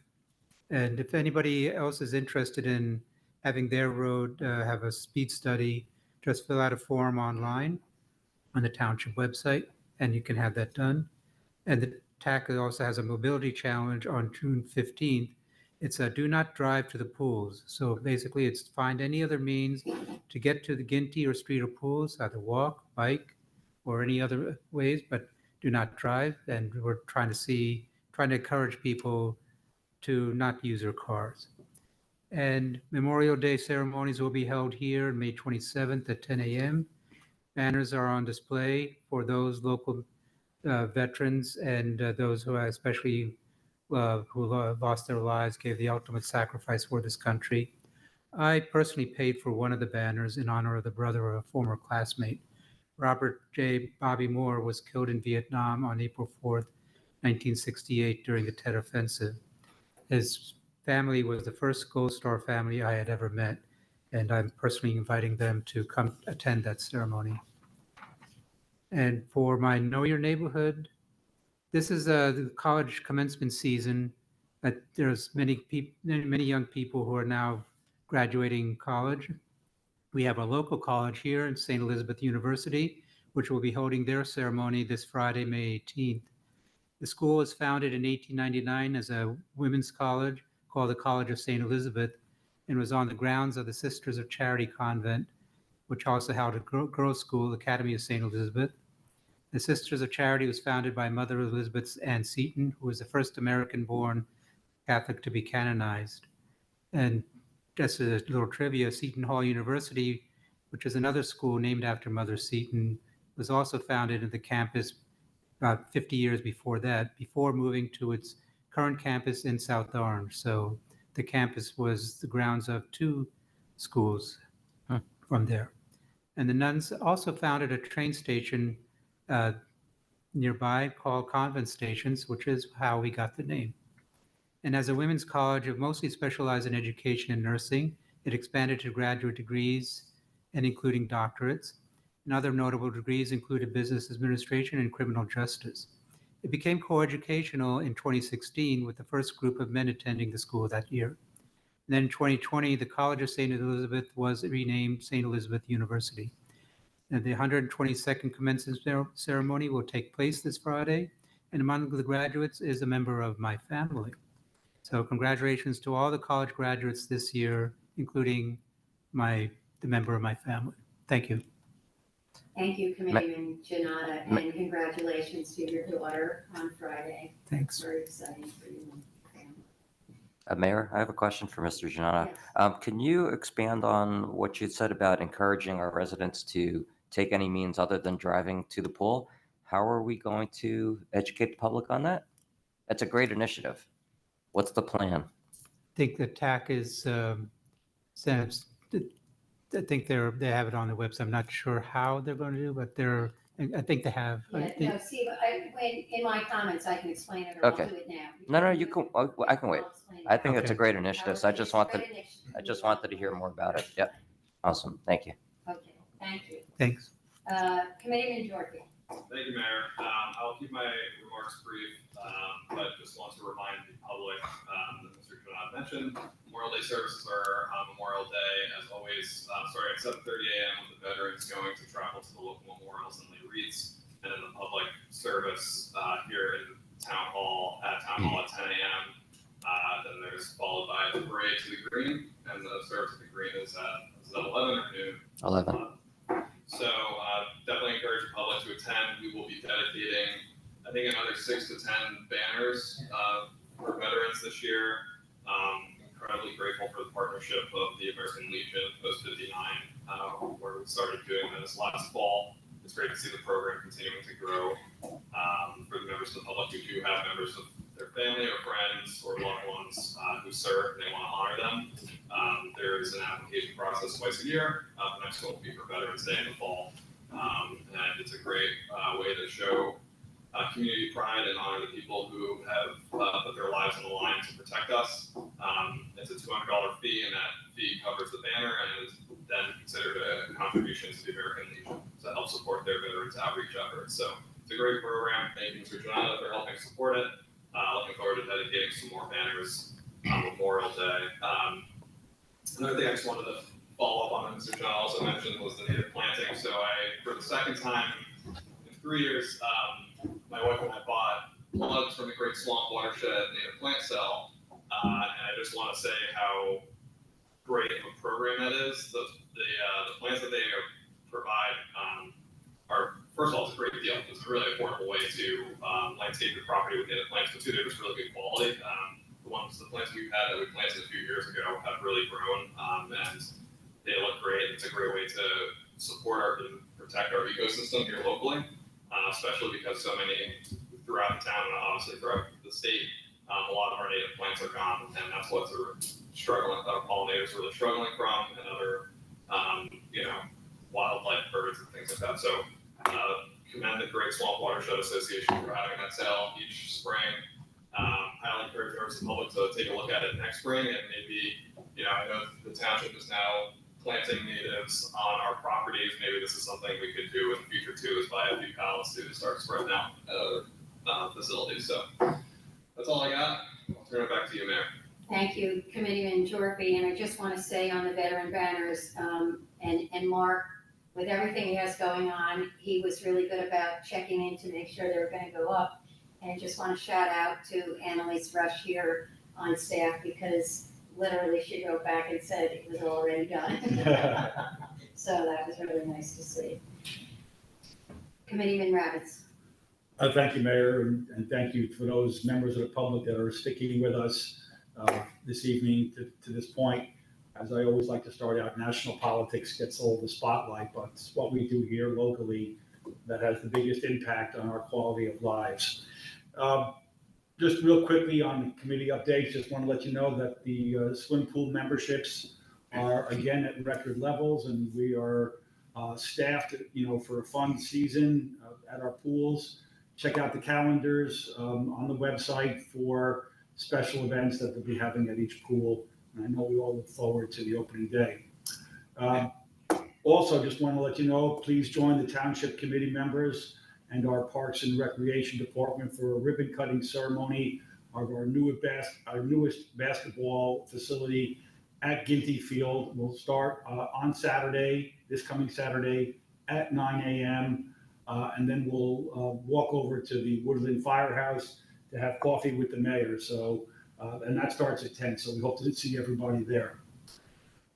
S4: And if anybody else is interested in having their road have a speed study, just fill out a form online on the township website, and you can have that done. And the TAC also has a mobility challenge on June 15th. It's a do not drive to the pools. So basically it's find any other means to get to the Ginty or Streeter pools, either walk, bike, or any other ways, but do not drive. And we're trying to encourage people to not use their cars. And Memorial Day ceremonies will be held here on May 27th at 10 a.m. Banners are on display for those local veterans and those who are especially who lost their lives, gave the ultimate sacrifice for this country. I personally paid for one of the banners in honor of the brother of a former classmate. Robert J. Bobby Moore was killed in Vietnam on April 4th, 1968 during the Tet Offensive. His family was the first Gold Star family I had ever met, and I'm personally inviting them to come attend that ceremony. And for my Know Your Neighborhood, this is the college commencement season. There's many young people who are now graduating college. We have a local college here in St. Elizabeth University, which will be holding their ceremony this Friday, May 18th. The school was founded in 1899 as a women's college called the College of St. Elizabeth and was on the grounds of the Sisters of Charity Convent, which also held a girls' school, Academy of St. Elizabeth. The Sisters of Charity was founded by Mother Elizabeth Ann Seton, who was the first American-born Catholic to be canonized. And just a little trivia, Seton Hall University, which is another school named after Mother Seton, was also founded at the campus about 50 years before that, before moving to its current campus in South Orange. So the campus was the grounds of 2 schools from there. And the nuns also founded a train station nearby called Convent Stations, which is how we got the name. And as a women's college, it mostly specialized in education and nursing. It expanded to graduate degrees and including doctorates. And other notable degrees included business administration and criminal justice. It became coeducational in 2016 with the first group of men attending the school that year. And then in 2020, the College of St. Elizabeth was renamed St. Elizabeth University. And the 122nd commencement ceremony will take place this Friday. And among the graduates is a member of my family. So congratulations to all the college graduates this year, including the member of my family. Thank you.
S1: Thank you, Committeeman Jonnada, and congratulations to your daughter on Friday.
S4: Thanks.
S1: Very exciting for you and your family.
S3: Mayor, I have a question for Mr. Jonnada.
S1: Yes.
S3: Can you expand on what you said about encouraging our residents to take any means other than driving to the pool? How are we going to educate the public on that? That's a great initiative. What's the plan?
S4: think the TAC is, sent- I think they have it on the website. I'm not sure how they're going to do, but I think they have.
S1: Yeah, no, see, in my comments, I can explain it, or I'll do
S3: Okay.
S1: it now.
S3: No, you can, I can wait.
S1: I'll explain it
S3: I think
S1: now.
S3: it's a
S4: Okay.
S3: great initiative. So I just wanted,
S1: Great initiative.
S3: I just wanted to hear more about it. Yep. Awesome. Thank you.
S1: Okay, thank you.
S4: Thanks.
S1: Committeeman Gyorfy.
S6: Thank you, Mayor. I'll keep my remarks brief, but just want to remind the public that Mr. Jonnada mentioned, Memorial Day services are on Memorial Day, as always, starting at 7:30 a.m. with the veterans going to travel to the local memorials and lay wreaths, and then the public service here in Town Hall at 10 a.m. Then there's followed by the parade to the green, and the service at the green is at 11 or noon.
S3: 11.
S6: So definitely encourage the public to attend. We will be dedicating, I think, another 6 to 10 banners for veterans this year. Incredibly grateful for the partnership of the American Legion Post 59, where we started doing this last fall. It's great to see the program continuing to grow. For the members of the public who do have members of their family or friends or loved ones who serve and they want to honor them, there is an application process twice a year. The next one will be for Veterans Day in the fall. And it's a great way to show community pride and honor the people who have put their lives on the line to protect us. It's a $200 fee, and that fee covers the banner and is then considered a contribution to the American Legion to help support their veterans outreach efforts. So it's a great program. Thank you, Mr. Jonnada, for helping support it. Looking forward to dedicating some more banners on Memorial Day. Another thing I just wanted to follow up on that Mr. Jonnada also mentioned was the native planting. So for the second time in 3 years, my wife and I bought plugs from the Great Swamp Watershed Native Plant Cell. And I just want to say how great of a program that is. The plants that they provide are, first of all, it's a great deal. It's a really affordable way to landscape your property with native plants, but two, they're just really good quality. The plants we've had that we planted a few years ago have really grown, and they look great. It's a great way to support and protect our ecosystem here locally, especially because so many throughout the town and obviously throughout the state, a lot of our native plants are gone, and that's what we're struggling, our pollinators really struggling from, and other, wildlife, birds, and things like that. So, commend the Great Swamp Watershed Association for having that sale each spring. Highly encourage members of the public to take a look at it next spring, and maybe, I know the township is now planting natives on our properties. Maybe this is something we could do in the future too, is buy a few pallets to start spreading out at other facilities. So that's all I got. I'll turn it back to you, Mayor.
S1: Thank you, Committeeman Gyorfy, and I just want to say on the veteran banners, and Mark, with everything he has going on, he was really good about checking in to make sure they were going to go up. And I just want to shout out to Annalise Rush here on staff, because literally she wrote back and said it was already done. So that was really nice to see. Committeeman Ravitz.
S7: Thank you, Mayor, and thank you for those members of the public that are sticking with us this evening to this point. As I always like to start out, national politics gets all the spotlight, but it's what we do here locally that has the biggest impact on our quality of lives. Just real quickly on committee updates, just want to let you know that the swim pool memberships are again at record levels, and we are staffed, for a fun season at our pools. Check out the calendars on the website for special events that they'll be having at each pool. And I know we all look forward to the opening day. Also, just want to let you know, please join the Township Committee members and our Parks and Recreation Department for a ribbon cutting ceremony of our newest basketball facility at Ginty Field. We'll start on Saturday, this coming Saturday at 9 a.m. And then we'll walk over to the Woodland Firehouse to have coffee with the mayor. So, and that starts at 10. So we hope to see everybody there.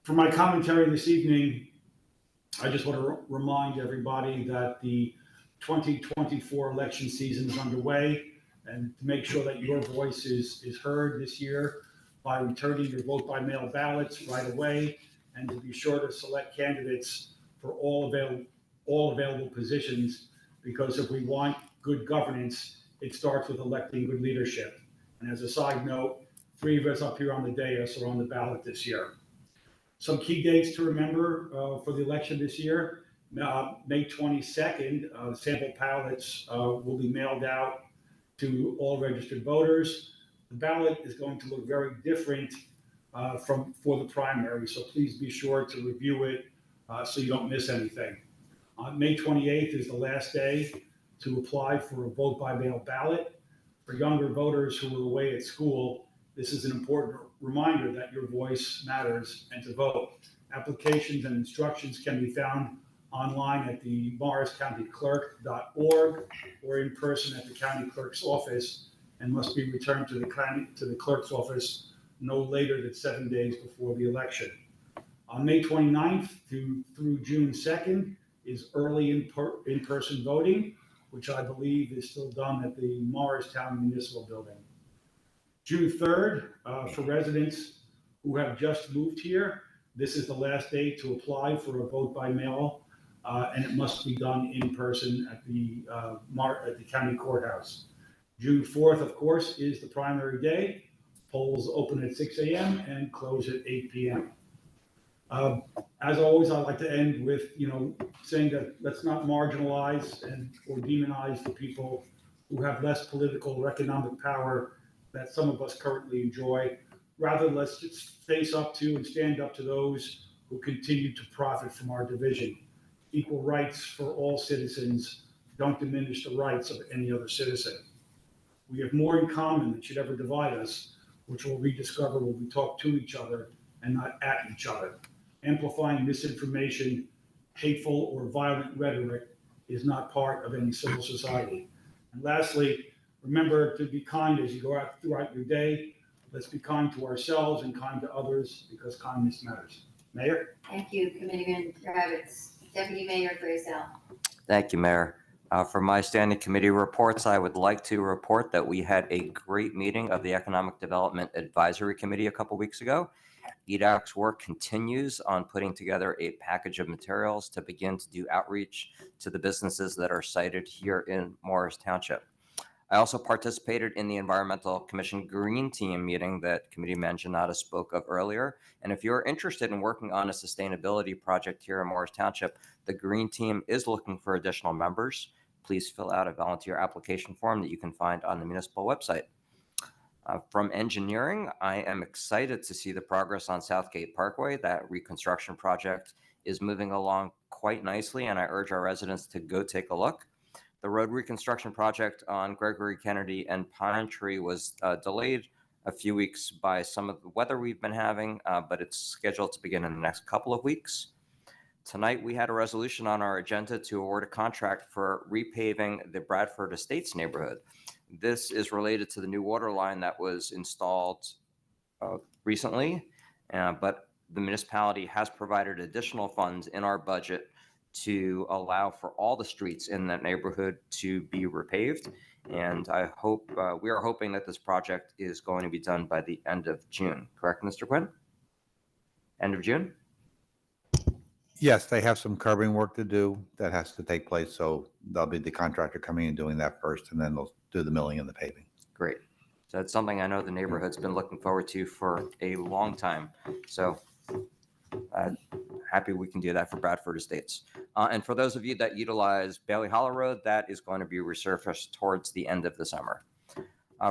S7: For my commentary this evening, I just want to remind everybody that the 2024 election season is underway, and to make sure that your voice is heard this year by returning your vote by mail ballots right away, and to be sure to select candidates for all available positions, because if we want good governance, it starts with electing good leadership. And as a side note, 3 of us up here on the dais are on the ballot this year. Some key dates to remember for the election this year. May 22nd, sample ballots will be mailed out to all registered voters. The ballot is going to look very different for the primary, so please be sure to review it so you don't miss anything. On May 28th is the last day to apply for a vote by mail ballot. For younger voters who are away at school, this is an important reminder that your voice matters and to vote. Applications and instructions can be found online at the morriscountyclerk.org or in person at the county clerk's office, and must be returned to the clerk's office no later than 7 days before the election. On May 29th through June 2nd is early in-person voting, which I believe is still done at the Morristown Municipal Building. June 3rd, for residents who have just moved here, this is the last day to apply for a vote by mail, and it must be done in person at the county courthouse. June 4th, of course, is the primary day. Polls open at 6 a.m. and close at 8 p.m. As always, I like to end with, saying that let's not marginalize or demonize the people who have less political or economic power that some of us currently enjoy. Rather, let's just face up to and stand up to those who continue to profit from our division. Equal rights for all citizens don't diminish the rights of any other citizen. We have more in common than should ever divide us, which we'll rediscover when we talk to each other and not at each other. Amplifying misinformation, hateful or violent rhetoric is not part of any civil society. And lastly, remember to be kind as you go out throughout your day. Let's be kind to ourselves and kind to others, because kindness matters. Mayor?
S1: Thank you, Committeeman Ravitz. Deputy Mayor Grayzel.
S3: Thank you, Mayor. For my standing committee reports, I would like to report that we had a great meeting of the Economic Development Advisory Committee a couple weeks ago. EDAC's work continues on putting together a package of materials to begin to do outreach to the businesses that are cited here in Morris Township. I also participated in the Environmental Commission Green Team meeting that Committeeman Jonnada spoke of earlier. And if you're interested in working on a sustainability project here in Morris Township, the Green Team is looking for additional members. Please fill out a volunteer application form that you can find on the municipal website. From engineering, I am excited to see the progress on Southgate Parkway. That reconstruction project is moving along quite nicely, and I urge our residents to go take a look. The road reconstruction project on Gregory Kennedy and Pine Tree was delayed a few weeks by some of the weather we've been having, but it's scheduled to begin in the next couple of weeks. Tonight, we had a resolution on our agenda to award a contract for repaving the Bradford Estates neighborhood. This is related to the new water line that was installed recently, but the municipality has provided additional funds in our budget to allow for all the streets in that neighborhood to be repaved. And I hope, we are hoping that this project is going to be done by the end of June. Correct, Mr. Quinn? End of June?
S8: Yes, they have some curbing work to do that has to take place. So they'll be the contractor coming and doing that first, and then they'll do the milling and the paving.
S3: Great. So it's something I know the neighborhood's been looking forward to for a long time. So happy we can do that for Bradford Estates. And for those of you that utilize Bailey Hollow Road, that is going to be resurfaced towards the end of the summer.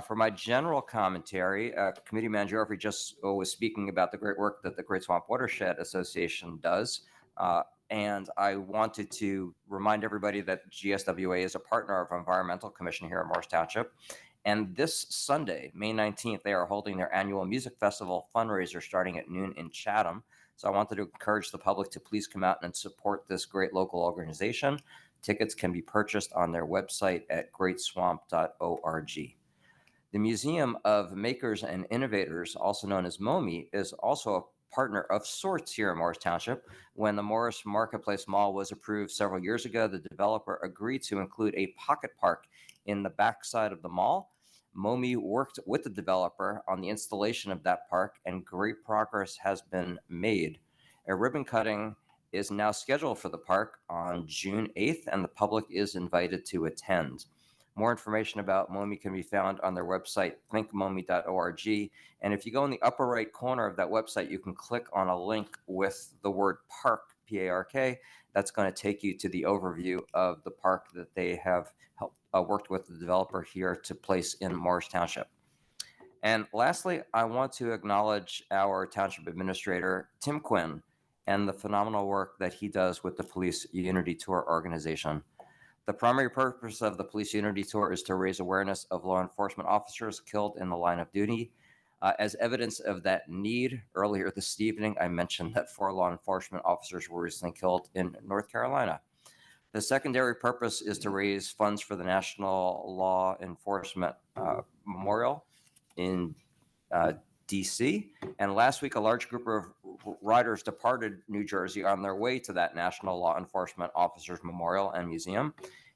S3: For my general commentary, Committeeman Gyorfy just was speaking about the great work that the Great Swamp Watershed Association does. And I wanted to remind everybody that GSWA is a partner of Environmental Commission here at Morris Township. And this Sunday, May 19th, they are holding their annual music festival fundraiser starting at noon in Chatham. So I wanted to encourage the public to please come out and support this great local organization. Tickets can be purchased on their website at greatswamp.org. The Museum of Makers and Innovators, also known as MOMI, is also a partner of sorts here in Morris Township. When the Morris Marketplace Mall was approved several years ago, the developer agreed to include a pocket park in the backside of the mall. MOMI worked with the developer on the installation of that park, and great progress has been made. A ribbon cutting is now scheduled for the park on June 8th, and the public is invited to attend. More information about MOMI can be found on their website, thinkmomi.org. And if you go in the upper right corner of that website, you can click on a link with the word park, P-A-R-K. That's going to take you to the overview of the park that they have helped worked with the developer here to place in Morris Township. And lastly, I want to acknowledge our township administrator, Tim Quinn, and the phenomenal work that he does with the Police Unity Tour organization. The primary purpose of the Police Unity Tour is to raise awareness of law enforcement officers killed in the line of duty. As evidence of that need, earlier this evening, I mentioned that 4 law enforcement officers were recently killed in North Carolina. The secondary purpose is to raise funds for the National Law Enforcement Memorial in DC. And last week, a large group of riders departed New Jersey on their way to that National Law Enforcement Officers Memorial and Museum.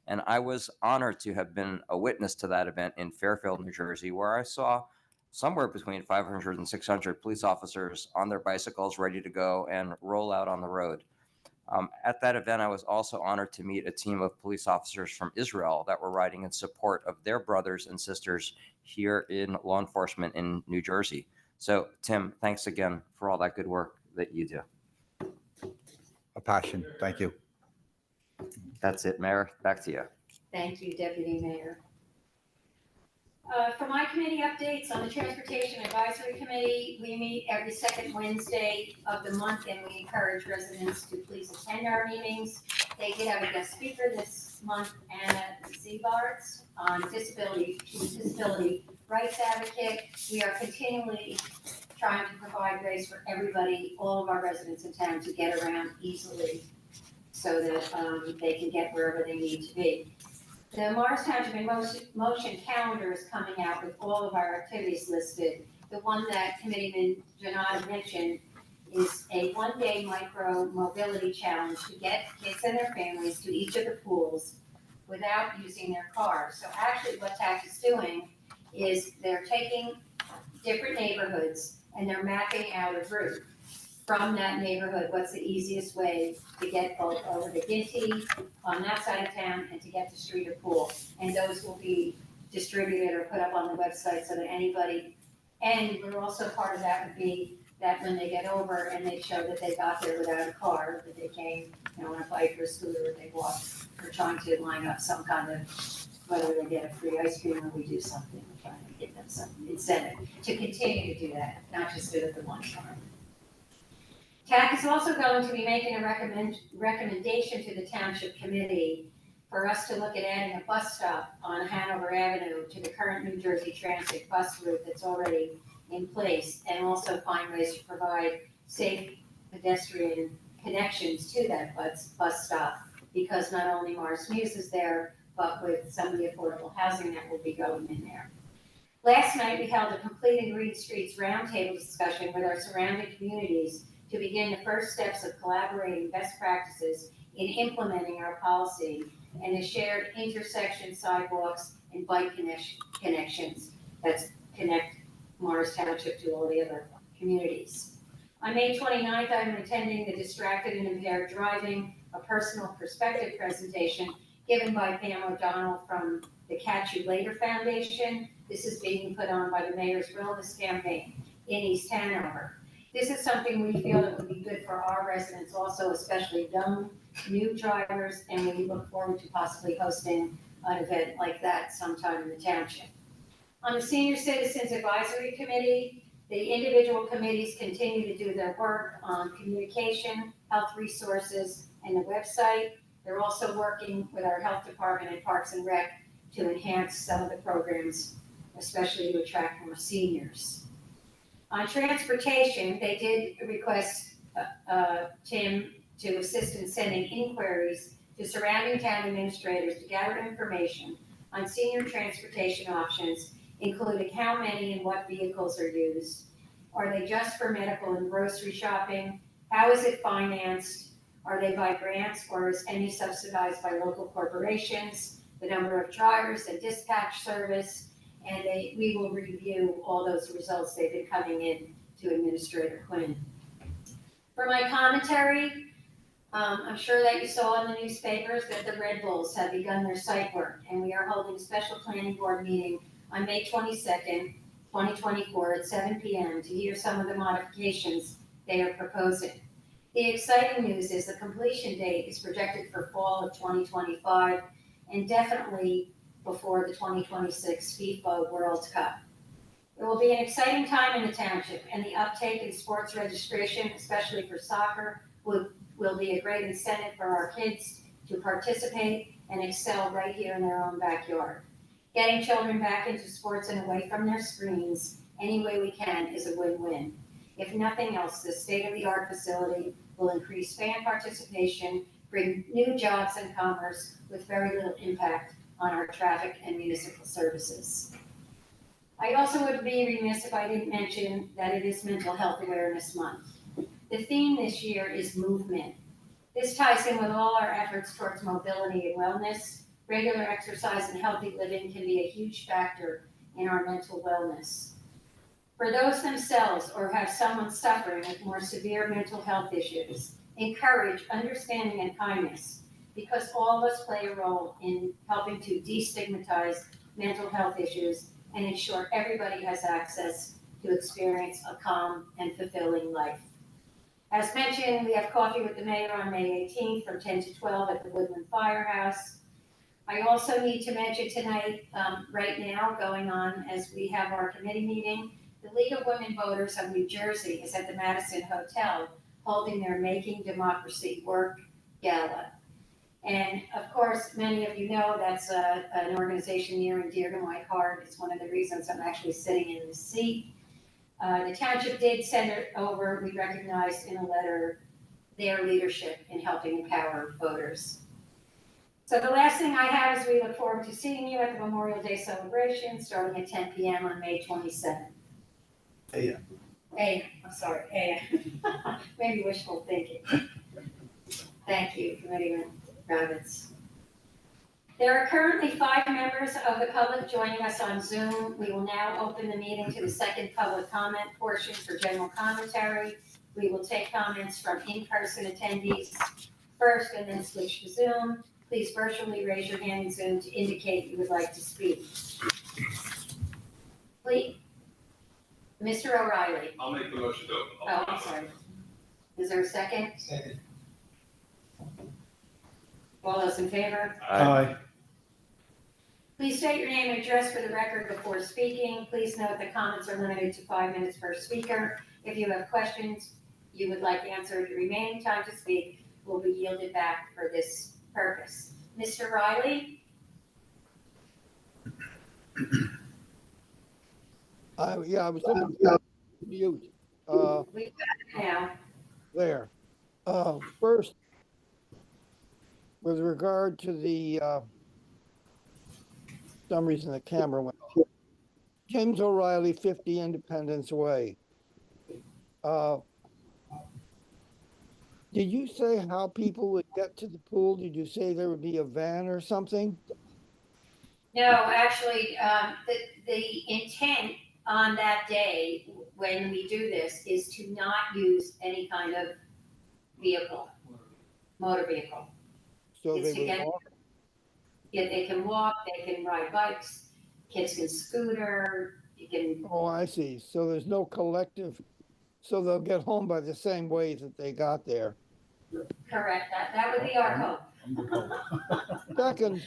S3: And I was honored to have been a witness to that event in Fairfield, New Jersey, where I saw somewhere between 500 and 600 police officers on their bicycles ready to go and roll out on the road. At that event, I was also honored to meet a team of police officers from Israel that were riding in support of their brothers and sisters here in law enforcement in New Jersey. So, Tim, thanks again for all that good work that you do.
S8: A passion. Thank you.
S3: That's it, Mayor. Back to you.
S1: Thank you, Deputy Mayor. For my committee updates on the Transportation Advisory Committee, we meet every second Wednesday of the month, and we encourage residents to please attend our meetings. They did have a guest speaker this month, Anna Zebarts, on disability rights advocate. We are continually trying to provide ways for everybody, all of our residents in town, to get around easily so that they can get wherever they need to be. The Morris Township in Motion calendar is coming out with all of our activities listed. The one that Committeeman Jonnada mentioned is a one-day micro mobility challenge to get kids and their families to each of the pools without using their car. So actually what TAC is doing is they're taking different neighborhoods and they're mapping out a route from that neighborhood. What's the easiest way to get both over to Ginty on that side of town and to get to street or pool? And those will be distributed or put up on the website so that anybody, and we're also part of that would be that when they get over and they show that they got there without a car, that they came, on a bike or a scooter, or they walked, or trying to line up some kind of, whether they get a free ice cream or we do something, we're trying to give them some incentive to continue to do that, not just do it the one time. TAC is also going to be making a recommendation to the Township Committee for us to look at adding a bus stop on Hanover Avenue to the current New Jersey Transit bus route that's already in place, and also find ways to provide safe pedestrian connections to that bus stop, because not only Morris Muse is there, but with some of the affordable housing that will be going in there. Last night, we held a Completing Green Streets roundtable discussion with our surrounding communities to begin the first steps of collaborating best practices in implementing our policy and the shared intersection sidewalks and bike connections that connect Morris Township to all the other communities. On May 29th, I'm attending the Distracted and Impaired Driving, a personal perspective presentation given by Pam O'Donnell from the Catch You Later Foundation. This is being put on by the Mayor's Wellness Campaign in East Hanover. This is something we feel that would be good for our residents also, especially young, new drivers, and we look forward to possibly hosting an event like that sometime in the township. On the Senior Citizens Advisory Committee, the individual committees continue to do their work on communication, health resources, and the website. They're also working with our health department and Parks and Rec to enhance some of the programs, especially to attract more seniors. On transportation, they did request Tim to assist in sending inquiries to surrounding town administrators to gather information on senior transportation options, including how many and what vehicles are used. Are they just for medical and grocery shopping? How is it financed? Are they by grants, or is any subsidized by local corporations? The number of drivers and dispatch service, and we will review all those results. They've been coming in to Administrator Quinn. For my commentary, I'm sure that you saw in the newspapers that the Red Bulls have begun their site work, and we are holding a special planning board meeting on May 22nd, 2024 at 7 p.m. to hear some of the modifications they are proposing. The exciting news is the completion date is projected for fall of 2025 and definitely before the 2026 FIFA World Cup. It will be an exciting time in the township, and the uptake in sports registration, especially for soccer, will be a great incentive for our kids to participate and excel right here in their own backyard. Getting children back into sports and away from their screens any way we can is a win-win. If nothing else, this state-of-the-art facility will increase fan participation, bring new jobs and commerce with very little impact on our traffic and municipal services. I also would be remiss if I didn't mention that it is Mental Health Awareness Month. The theme this year is movement. This ties in with all our efforts towards mobility and wellness. Regular exercise and healthy living can be a huge factor in our mental wellness. For those themselves or have someone suffering with more severe mental health issues, encourage understanding and kindness, because all of us play a role in helping to destigmatize mental health issues and ensure everybody has access to experience a calm and fulfilling life. As mentioned, we have coffee with the mayor on May 18th from 10 to 12 at the Woodland Firehouse. I also need to mention tonight, right now, going on as we have our committee meeting, the League of Women Voters of New Jersey is at the Madison Hotel holding their Making Democracy Work Gala. And of course, many of you know that's an organization near and dear to my heart. It's one of the reasons I'm actually sitting in this seat. The township did send it over. We recognized in a letter their leadership in helping empower voters. So the last thing I have is we look forward to seeing you at the Memorial Day celebration starting at 10 p.m. on May 27th. I'm sorry, maybe wishful thinking. Thank you, Committeeman Ravitz. There are currently 5 members of the public joining us on Zoom. We will now open the meeting to the second public comment portion for general commentary. We will take comments from in-person attendees first and then switch to Zoom. Please virtually raise your hand in Zoom to indicate you would like to speak. Please. Mr. O'Reilly.
S6: I'll make the motion to open.
S1: Oh, I'm sorry. Is there a second?
S5: Second.
S1: All those in favor?
S7: Aye.
S1: Please state your name and address for the record before speaking. Please note that comments are limited to 5 minutes per speaker. If you have questions you would like answered, the remaining time to speak will be yielded back for this purpose. Mr. Riley?
S9: Yeah, I was looking for mute.
S1: We've got it now.
S9: There. First, with regard to the, some reason the camera went off. James O'Reilly, 50 Independence Way. Did you say how people would get to the pool? Did you say there would be a van or something?
S1: No, actually, the intent on that day when we do this is to not use any kind of vehicle, motor vehicle.
S9: So
S1: It's
S9: they
S1: to
S9: would
S1: get-
S9: walk?
S1: Yeah, they can walk, they can ride bikes, kids can scooter, you can,
S9: Oh, I see. So there's no collective, so they'll get home by the same way that they got there.
S1: correct, that would be our hope.
S9: Second,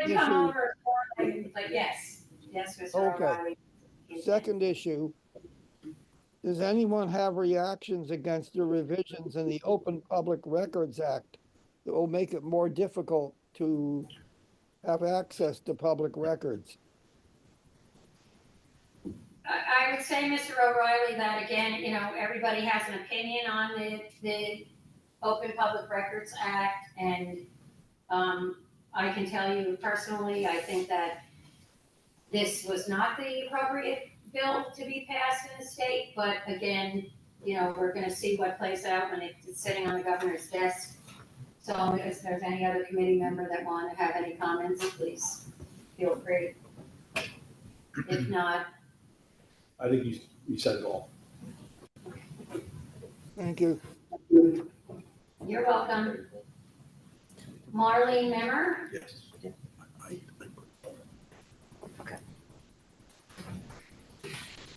S1: They come over, but yes, Mr.
S9: Okay.
S1: O'Reilly.
S9: second issue. Does anyone have reactions against the revisions in the Open Public Records Act that will make it more difficult to have access to public records?
S1: I would say, Mr. O'Reilly, that again, everybody has an opinion on the Open Public Records Act, and I can tell you personally, I think that this was not the appropriate bill to be passed in the state, but again, we're gonna see what plays out when it's sitting on the governor's desk. So if there's any other committee member that want to have any comments, please feel free. If not,
S7: I think you said it all.
S9: Thank you.
S1: You're welcome. Marlene Memmer?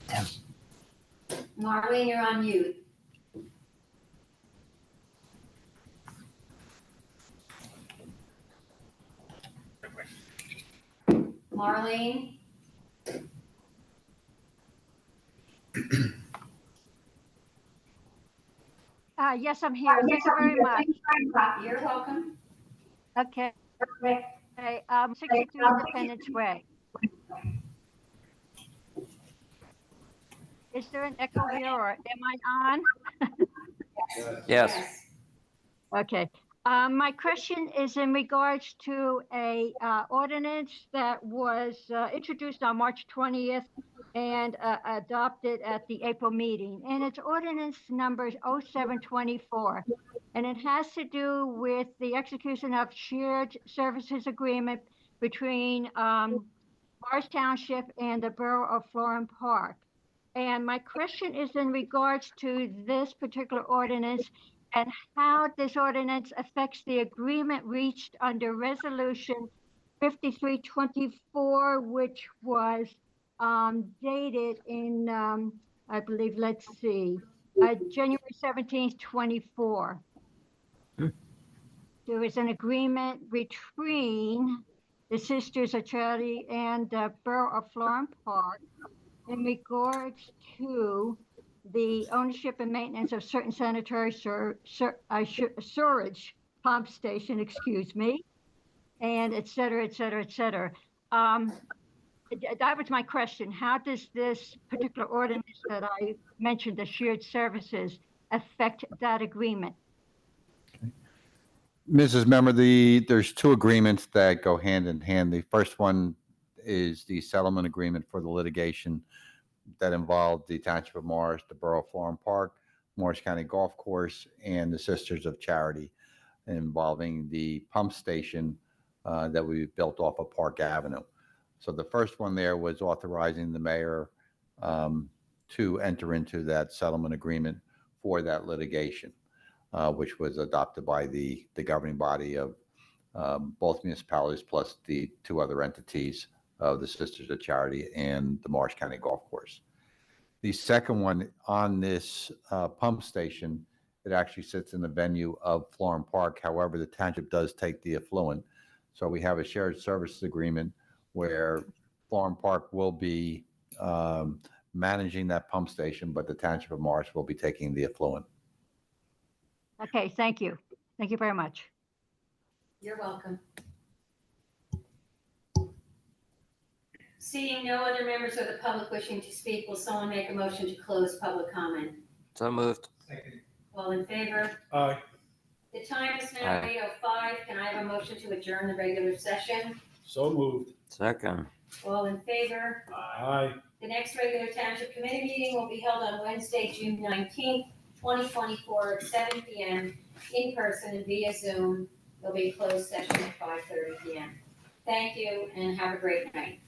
S7: Yes.
S1: Marlene, you're on mute. Marlene?
S10: Yes, I'm here. Thank you very much.
S1: You're welcome.
S10: Okay. 63 Independence Way. Is there an echo here or am I on?
S3: Yes.
S10: Okay. My question is in regards to a ordinance that was introduced on March 20th and adopted at the April meeting. And it's ordinance number 0724. And it has to do with the execution of shared services agreement between Morris Township and the Borough of Florham Park. And my question is in regards to this particular ordinance and how this ordinance affects the agreement reached under Resolution 5324, which was dated in, I believe, let's see, January 17th, 24. There was an agreement between the Sisters of Charity and the Borough of Florham Park in regards to the ownership and maintenance of certain sanitary storage pump station, excuse me, and et cetera, et cetera, et cetera. That was my question. How does this particular ordinance that I mentioned, the shared services, affect that agreement?
S8: Mrs. Member, there's two agreements that go hand in hand. The first one is the settlement agreement for the litigation that involved the Township of Morris, the Borough of Florham Park, Morris County Golf Course, and the Sisters of Charity, involving the pump station that we built off of Park Avenue. So the first one there was authorizing the mayor to enter into that settlement agreement for that litigation, which was adopted by the governing body of both municipalities plus the two other entities of the Sisters of Charity and the Morris County Golf Course. The second one on this pump station, it actually sits in the venue of Florham Park. However, the township does take the affluent. So we have a shared services agreement where Florham Park will be managing that pump station, but the Township of Morris will be taking the affluent.
S10: Okay, thank you. Thank you very much.
S1: You're welcome. Seeing no other members of the public wishing to speak, will someone make a motion to close public comment?
S3: So moved.
S1: All in favor?
S7: Aye.
S1: The time is now
S3: Aye.
S1: 8:05. Can I have a motion to adjourn the regular session?
S7: So moved.
S3: Second.
S1: All in favor?
S7: Aye.
S1: The next regular township committee meeting will be held on Wednesday, June 19th, 2024 at 7 p.m. in person and via Zoom. There'll be a closed session at 5:30 p.m. Thank you and have a great night.